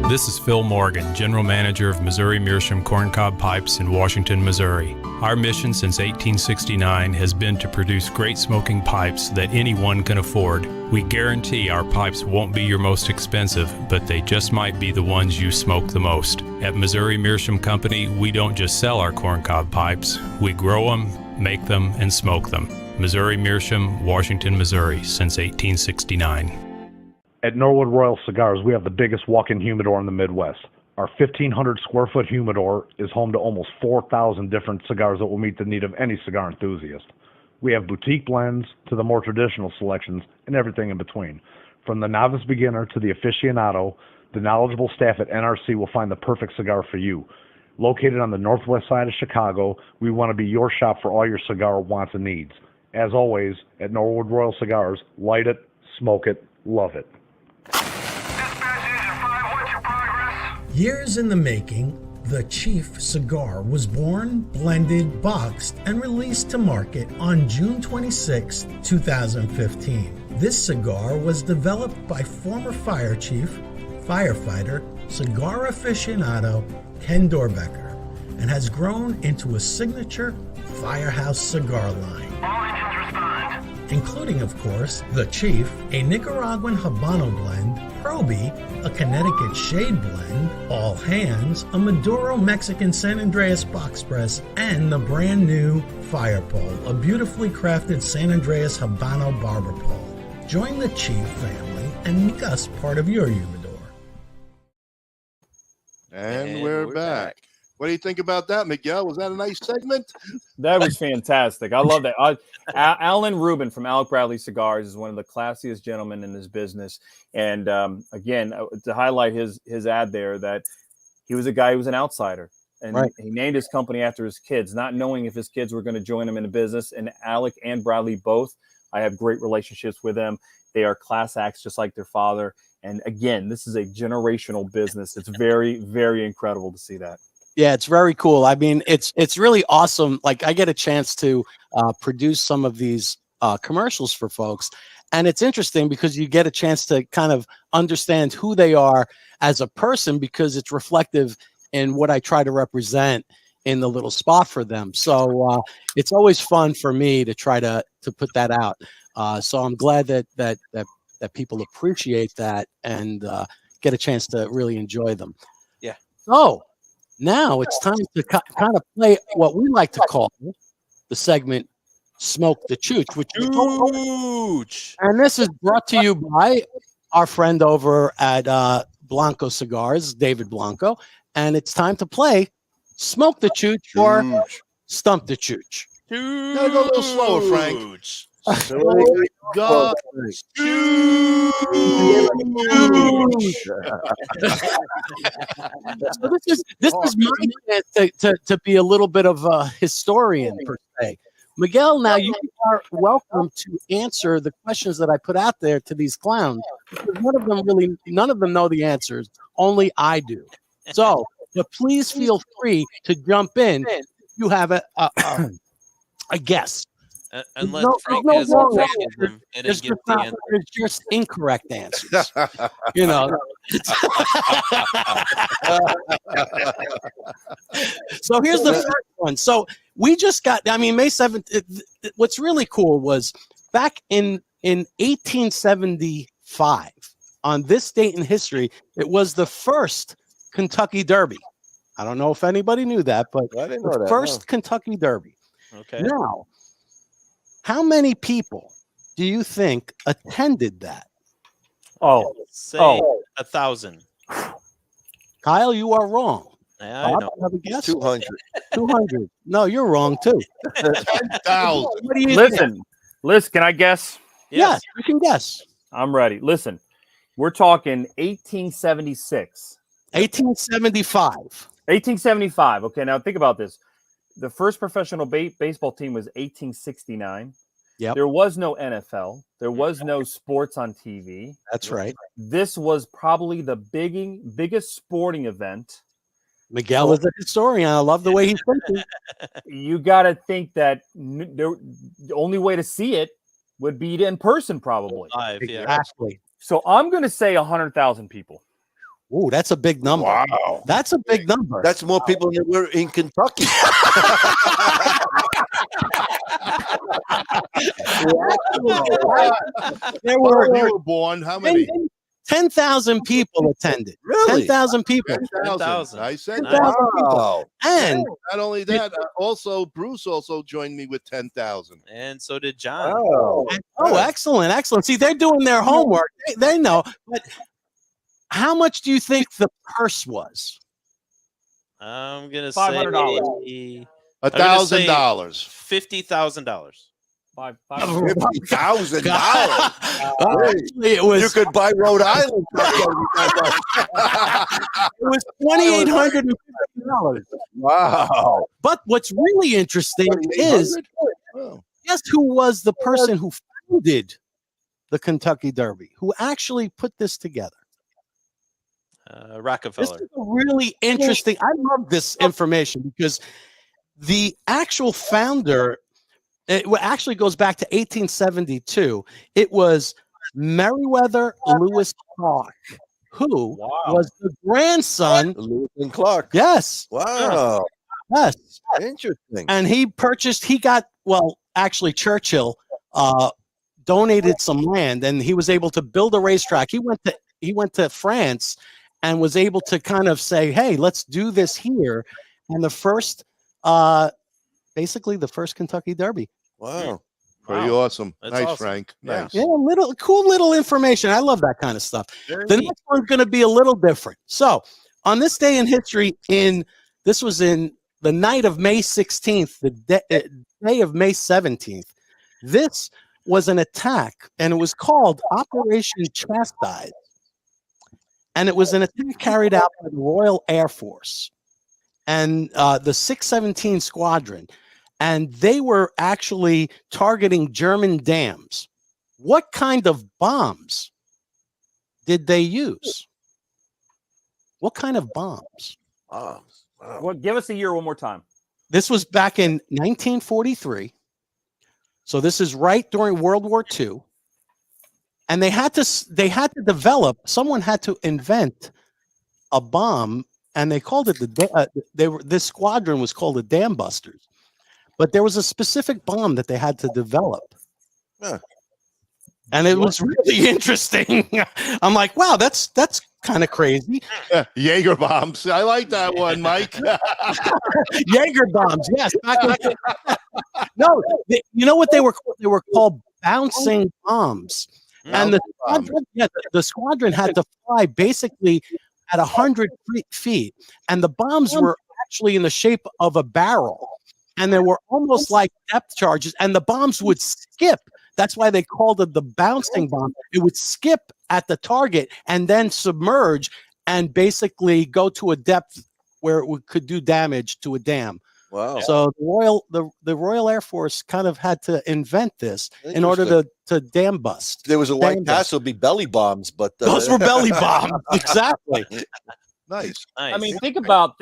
This is Phil Morgan, General Manager of Missouri Meerschaum Corncob Pipes in Washington, Missouri. Our mission since 1869 has been to produce great smoking pipes that anyone can afford. We guarantee our pipes won't be your most expensive, but they just might be the ones you smoke the most. At Missouri Meerschaum Company, we don't just sell our corncob pipes. We grow them, make them, and smoke them. Missouri Meerschaum, Washington, Missouri, since 1869. At Norwood Royal Cigars, we have the biggest walk-in humidor in the Midwest. Our 1,500 square foot humidor is home to almost 4,000 different cigars that will meet the need of any cigar enthusiast. We have boutique blends to the more traditional selections and everything in between. From the novice beginner to the aficionado, the knowledgeable staff at NRC will find the perfect cigar for you. Located on the northwest side of Chicago, we want to be your shop for all your cigar wants and needs. As always, at Norwood Royal Cigars, light it, smoke it, love it. Years in the making, the Chief cigar was born, blended, boxed, and released to market on June 26, 2015. This cigar was developed by former fire chief, firefighter, cigar aficionado Ken Dorbecker, and has grown into a signature Firehouse cigar line. All engines respond. Including, of course, the Chief, a Nicaraguan Habano blend, Proby, a Connecticut Shade blend, All Hands, a Maduro Mexican San Andreas box press, and the brand new Fire Pole, a beautifully crafted San Andreas Habano barber pole. Join the Chief family and make us part of your humidor. And we're back. What do you think about that, Miguel? Was that a nice segment? That was fantastic. I love that. Alan Rubin from Alec Bradley Cigars is one of the classiest gentlemen in this business. And again, to highlight his ad there, that he was a guy who was an outsider. And he named his company after his kids, not knowing if his kids were going to join him in the business. And Alec and Bradley both, I have great relationships with them. They are class acts just like their father. And again, this is a generational business. It's very, very incredible to see that. Yeah, it's very cool. I mean, it's really awesome. Like, I get a chance to produce some of these commercials for folks, And it's interesting because you get a chance to kind of understand who they are as a person, because it's reflective in what I try to represent in the little spot for them. So it's always fun for me to try to put that out. So I'm glad that people appreciate that and get a chance to really enjoy them. Yeah. So now it's time to kind of play what we like to call the segment Smoke the Chooch, which and this is brought to you by our friend over at Blanco Cigars, David Blanco, and it's time to play Smoke the Chooch or Stump the Chooch. Gotta go a little slower, Frank. So this is my chance to be a little bit of a historian per se. Miguel, now you are welcome to answer the questions that I put out there to these clowns, because none of them know the answers. Only I do. So, but please feel free to jump in if you have a guess. Unless Frank has them and then give the answer. There's just incorrect answers. You know. So here's the first one. So we just got, I mean, May 7th. What's really cool was back in 1875, on this date in history, it was the first Kentucky Derby. I don't know if anybody knew that, but the first Kentucky Derby. Okay. Now, how many people do you think attended that? Say 1,000. Kyle, you are wrong. Yeah, I know. Have a guess? 200. 200. No, you're wrong too. 10,000. What do you Listen, think? Liz, can I guess? Yes, you can guess. I'm ready. Listen, we're talking 1876. 1875. 1875. Okay, now think about this. The first professional baseball team was 1869. Yep. There was no NFL. There was no sports on TV. That's right. This was probably the biggest sporting event. Miguel is a historian. I love the way he's thinking. You got to think that the only way to see it would be in person, probably. Live, yeah. Exactly. So I'm going to say 100,000 people. Ooh, that's a big number. Wow. That's a big number. That's more people than were in Kentucky. There were born. How many? 10,000 people attended. Really? 10,000 people. 10,000. I said 10,000 people. Wow. And not only that, also Bruce also joined me with 10,000. And so did John. Oh, excellent, excellent. See, they're doing their homework. They know. But how much do you think the purse was? I'm gonna say $500. $1,000. $50,000. $50,000. Actually, it was. You could buy Rhode Island. It was $2,850. Wow. But what's really interesting is, guess who was the person who founded the Kentucky Derby, who actually put this together? Rockefeller. This is a really interesting. I love this information because the actual founder, it actually goes back to 1872. It was Meriwether Lewis Clark, who was the grandson Lewis and Clark. Yes. Wow. Yes. Interesting. And he got, well, actually Churchill donated some land and he was able to build a racetrack. He went to France and was able to kind of say, hey, let's do this here. And the first, basically the first Kentucky Derby. Wow. Pretty awesome. That's Nice, awesome. Frank. Nice. Yeah, cool little information. I love that kind of stuff. The next one's going to be a little different. So on this day in history, this was in the night of May 16th, the day of May 17th, this was an attack, and it was called Operation Chastise. And it was an attack carried out by the Royal Air Force and the 617 Squadron. And they were actually targeting German dams. What kind of bombs did they use? What kind of bombs? Wow. Well, give us a year one more time. This was back in 1943. So this is right during World War II. and they had to develop. Someone had to invent a bomb, and they called it this squadron was called the Dam Busters. But there was a specific bomb that they had to develop. Huh. And it was really interesting. I'm like, wow, that's kind of crazy. Jaeger bombs. I like that one, Mike. Jaeger bombs, yes. No, you know what they were called? They were called bouncing bombs. And the squadron had to fly basically at 100 feet. And the bombs were actually in the shape of a barrel. And they were almost like depth charges, and the bombs would skip. That's why they called it the bouncing bomb. It would skip at the target and then submerge and basically go to a depth where it could do damage to a dam. Wow! So the Royal Air Force kind of had to invent this in order to dam bust. There was a White Castle, be belly bombs, but those were belly bombs, exactly. Nice. I mean, think about.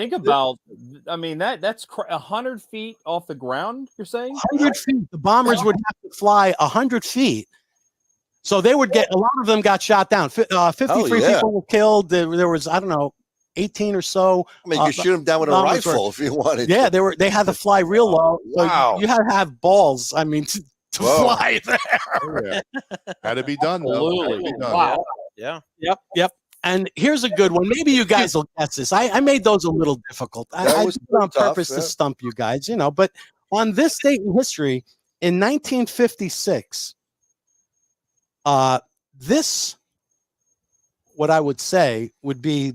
I mean, that's 100 feet off the ground. You're saying 100 feet. The bombers would have to fly 100 feet, so they would get. A lot of them got shot down. 53 people were killed. There was, I don't know, 18 or so. I mean, you shoot them down with a rifle if you wanted. Yeah, they had to fly real low. Wow. So you had to have balls. I mean, to fly there. Oh, yeah. Had to be done. Absolutely. Wow. Yeah. Yep. And here's a good one. Maybe you guys will guess this. I made those a little difficult. I did it on purpose to stump you guys, But on this date in history, in 1956, this, what I would say, would be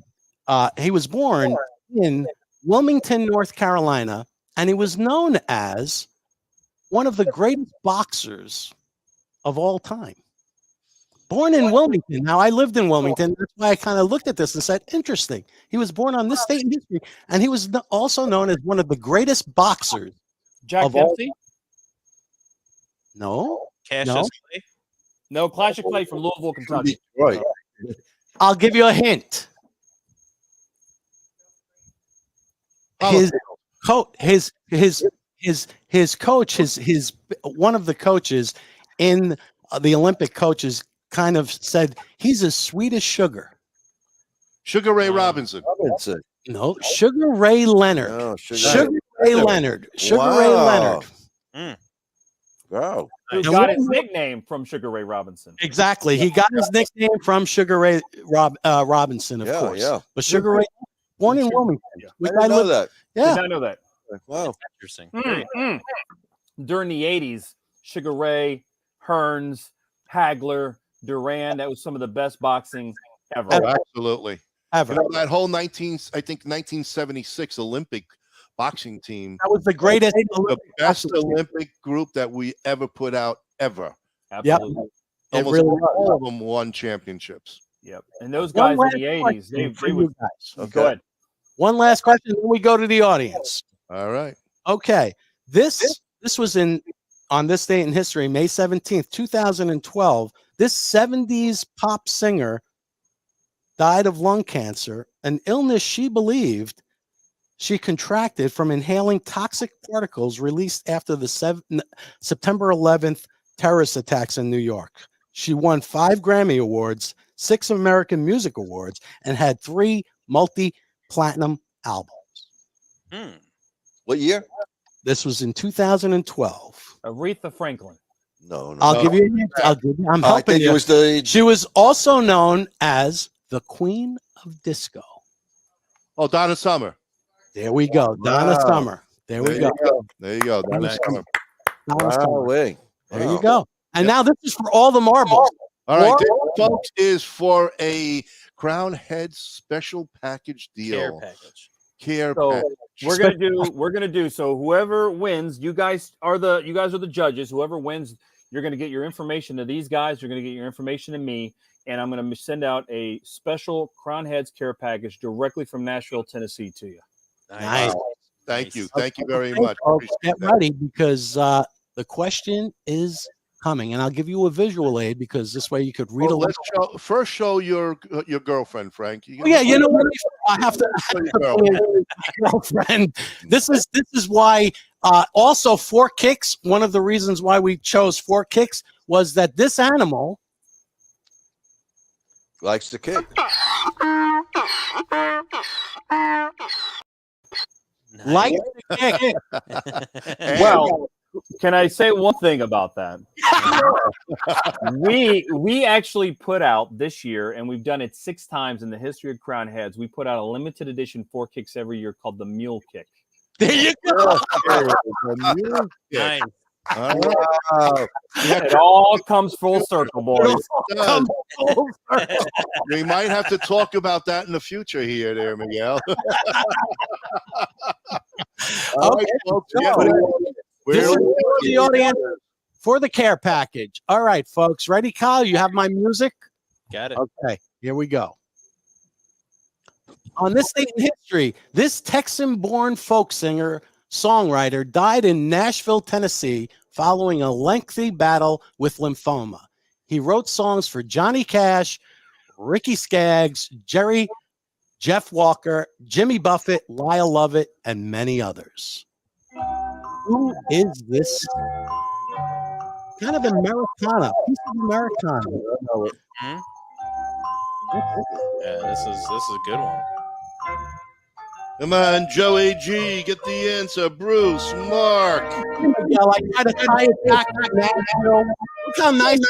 he was born in Wilmington, North Carolina, and he was known as one of the greatest boxers of all time. Born in Wilmington. Now, I lived in Wilmington. That's why I kind of looked at this and said, interesting. He was born on this date in history, and he was also known as one of the greatest boxers. Jack Dempsey? No. Cassius Clay? No, Clash of Clay from Louisville, Kentucky. Right. I'll give you a hint. His coach, one of the coaches in the Olympic coaches kind of said he's as sweet as sugar. Sugar Ray Robinson. No, Sugar Ray Leonard. Oh, Sugar Ray Leonard. Sugar Ray Leonard. Wow. Who got his nickname from Sugar Ray Robinson. Exactly. He got his nickname from Sugar Ray Robinson, of course. Yeah. But Sugar Ray, born in Wilmington. I didn't know that. Yeah. Did not know that. Wow. Interesting. During the 80s, Sugar Ray, Hearns, Hagler, Duran, that was some of the best boxing ever. Oh, absolutely. Ever. That whole 1976 Olympic boxing team. That was the greatest. The best Olympic group that we ever put out, ever. Absolutely. Almost really all of them won championships. Yep. And those guys in the 80s, they would. Okay. Go ahead. One last question, then we go to the audience. All right. Okay. This was on this date in history, May 17th, 2012. This 70s pop singer died of lung cancer, an illness she believed she contracted from inhaling toxic particles released after the September 11th terrorist attacks in New York. She won 5 Grammy Awards, 6 American Music Awards, and had 3 multi-platinum albums. What year? This was in 2012. Aretha Franklin. No. I'll give you a hint. I'm helping you. She was also known as the Queen of Disco. Oh, Donna Summer. There we go. Donna Summer. There we go. There you go. Donna Summer. Donna Summer. Way. There you go. And now this is for all the marbles. All right, this, folks, is for a Crown Heads special package deal. Care package. Care So package. we're gonna do so. Whoever wins, you guys are the judges. Whoever wins, you're gonna get your information to these guys. You're gonna get your information to me, and I'm gonna send out a special Crown Heads care package directly from Nashville, Tennessee, to you. Nice. Thank you. Thank you very much. Get ready because the question is coming, and I'll give you a visual aid because this way you could read a little. First show your girlfriend, Frank. Oh, yeah, you know what? I have to my girlfriend. This is why also 4 Kicks. One of the reasons why we chose 4 Kicks was that this animal Likes to kick. Like to kick. Well, can I say one thing about that? we actually put out this year, and we've done it 6 times in the history of Crown Heads. We put out a limited edition 4 kicks every year called the Mule Kick. There you go. Nice. Wow. It all comes full circle, boys. We might have to talk about that in the future here, there, Miguel. All right, folks, get ready. This is for the audience for the care package. All right, folks. Ready, Kyle? You have my music? Got it. Okay, here we go. On this day in history, this Texan-born folk singer songwriter died in Nashville, Tennessee, following a lengthy battle with lymphoma. He wrote songs for Johnny Cash, Ricky Skaggs, Jerry, Jeff Walker, Jimmy Buffett, Lyle Lovett, and many others. Who is this kind of Americana? Piece of Americana. Hmm? Yeah, this is a good one. Come on, Joey G, get the answer. Bruce, Mark. Miguel, I try to tie it back. Look how nice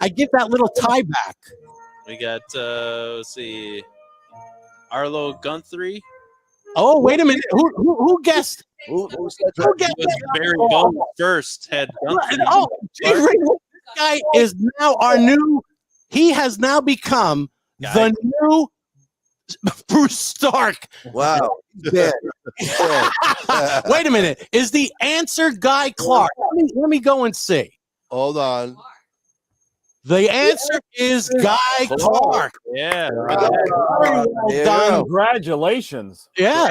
I give that little tie back. We got let's see, Arlo Guthrie. Oh, wait a minute. Who guessed? Who guessed? Barry Bone first had Guthrie. Oh, this guy is now our new. He has now become the new Bruce Stark. Wow. Yeah. Wait a minute. Is the answer Guy Clark? Let me go and see. Hold on. The answer is Guy Clark. Yeah. Very well done. Congratulations. Yeah.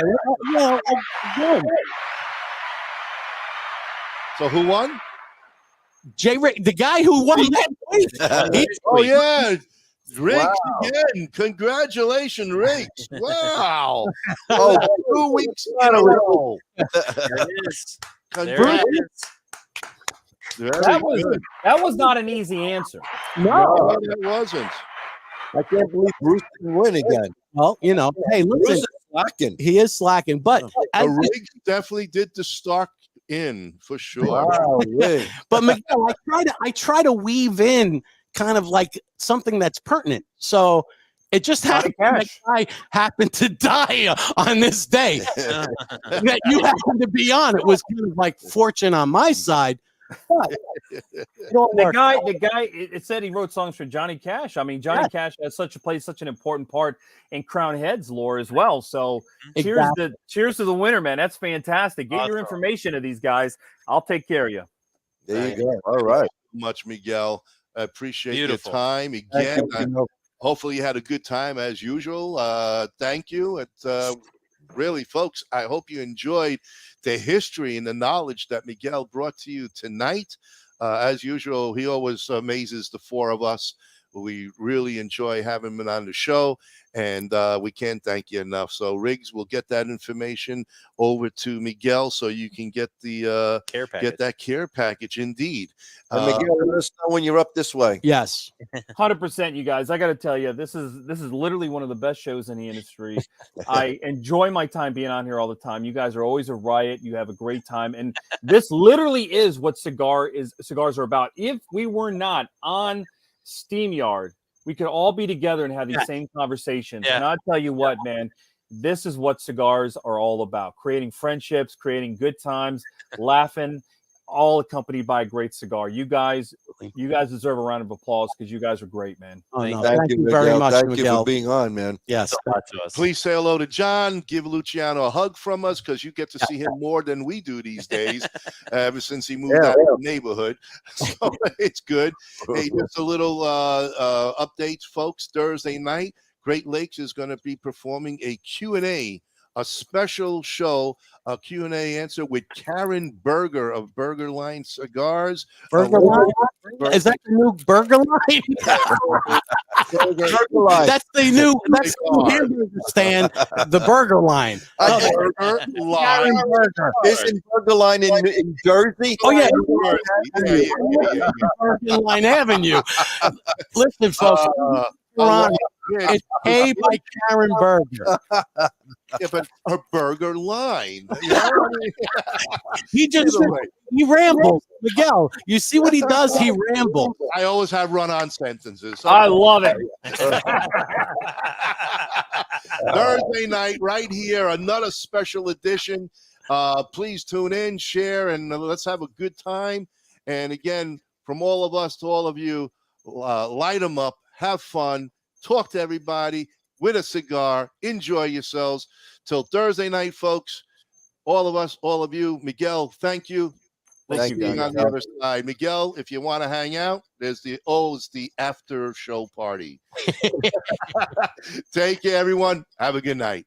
Again. So who won? Jay Rick, the guy who won that week. Oh, yeah. Riggs again. Congratulations, Riggs. Wow. Oh, 2 weeks in a row. There it is. That was not an easy answer. No, it wasn't. I can't believe Bruce didn't win again. Well, hey, listen. Bruce is slacking. He is slacking, but Riggs definitely did the Stark in for sure. Wow, yeah. But Miguel, I try to weave in kind of like something that's pertinent. So it just happened that I happened to die on this day that you happened to be on. It was kind of like fortune on my side. But the guy, it said he wrote songs for Johnny Cash. I mean, Johnny Cash has plays such an important part in Crown Heads lore as well. So cheers to the winner, man. That's fantastic. Get your information to these guys. I'll take care of you. There you go. All right. Much, Miguel. I appreciate Beautiful. your time again. Hopefully you had a good time as usual. Thank you. Really, folks, I hope you enjoyed the history and the knowledge that Miguel brought to you tonight. As usual, he always amazes the four of us. We really enjoy having him on the show, and we can't thank you enough. So, Riggs, will get that information over to Miguel so you can get the care package. Get that care package. Indeed, And Miguel, let us know when you're up this way. Yes, 100%. You guys, I got to tell you, this is literally one of the best shows in the industry. I enjoy my time being on here all the time. You guys are always a riot. You have a great time, and this literally is what cigars are about. If we were not on SteamYard, we could all be together and have these same conversations. And I'll tell you what, man, this is what cigars are all about: creating friendships, creating good times, laughing, all accompanied by a great cigar. You guys deserve a round of applause because you guys are great, man. Oh, no. Thank you very Miguel. much. Thank you Miguel. for being on, man. Yes. Please say hello to John. Give Luciano a hug from us because you get to see him more than we do these days ever since he moved out of the neighborhood. So it's good. Hey, just a little updates, folks. Thursday night, Great Lakes is going to be performing a Q&A, a special show, a Q&A answer with Karen Berger of Berger Line Cigars. Berger Line? Is that the new Berger Line? Burger Line. That's the new hamburger stand, the Burger Line. Burger Line. Isn't Burger Line in Jersey? Oh, yeah. Yeah. Burger Line Avenue. Listen, folks. Pecorini. It's K by Karen Berger. Yeah, but her burger line. You know what I mean? He rambles. Miguel, you see what he does? He rambles. I always have run-on sentences. I love it. Thursday night, right here, another special edition. Please tune in, share, and let's have a good time. And again, from all of us to all of you, light them up, have fun, talk to everybody with a cigar, enjoy yourselves. Till Thursday night, folks, all of us, all of you. Miguel, thank you. Thank you being on the other side. Miguel, if you want to hang out, there's it's the after show party. Take care, everyone. Have a good night.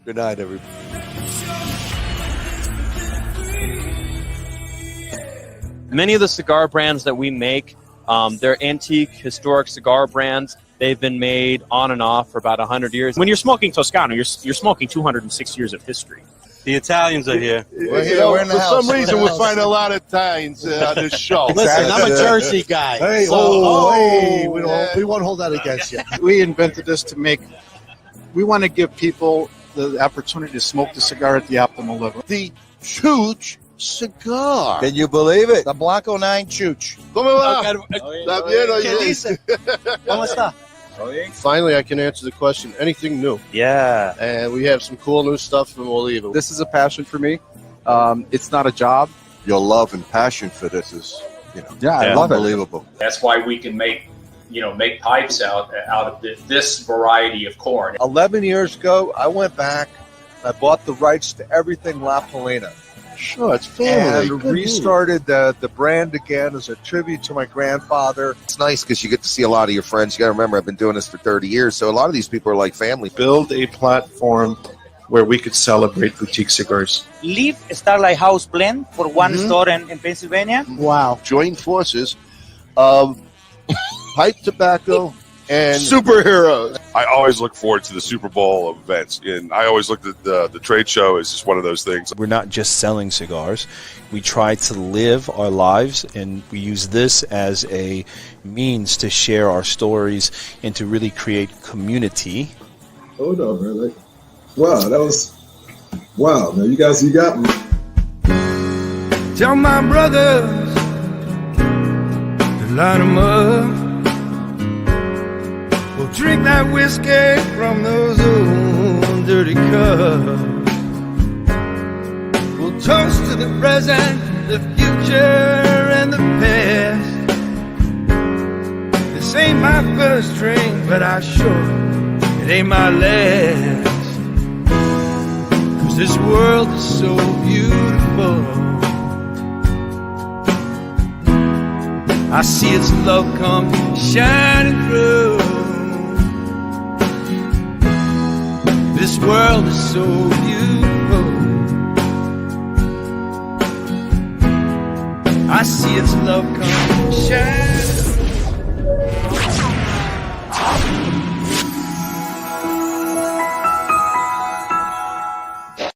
Good night, everybody. Many of the cigar brands that we make, they're antique, historic cigar brands. They've been made on and off for about 100 years. When you're smoking Toscano, you're smoking 206 years of history. The Italians are here. We're here. We're in the house. For some reason, we find a lot of Italians on this show. Listen, I'm a Jersey guy. Hey, we won't hold that against you. We invented this we want to give people the opportunity to smoke the cigar at the optimal level. The Chooch cigar. Can you believe it? The Blanco 9 Chooch. ¿Cómo va? ¿Está bien? ¿Qué dice? ¿Cómo está? Finally, I can answer the question. Anything new? Yeah. And we have some cool new stuff from Oliva. This is a passion for me. It's not a job. Your love and passion for this is, I love it. unbelievable. That's why we can make pipes out of this variety of corn. 11 years ago, I went back. I bought the rights to everything La Polina. Sure, it's family. And restarted the brand again as a tribute to my grandfather. It's nice because you get to see a lot of your friends. You got to remember, I've been doing this for 30 years, so a lot of these people are like family. Build a platform where we could celebrate boutique cigars. Leave Starlight House blend for one store in Pennsylvania. Wow. Join forces of pipe tobacco and superheroes. I always look forward to the Super Bowl events, and I always look at the trade show as just one of those things. We're not just selling cigars. We try to live our lives, and we use this as a means to share our stories and to really create community. Hold on, man. Wow, that was wow. Now you got me. Tell my brothers to line them up. We'll drink that whiskey from those old dirty cups. We'll toast to the present, the future, and the past. This ain't my first drink, but I sure it ain't my last. 'Cause this world is so beautiful. I see its love come shining through. This world is so beautiful. I see its love come shining.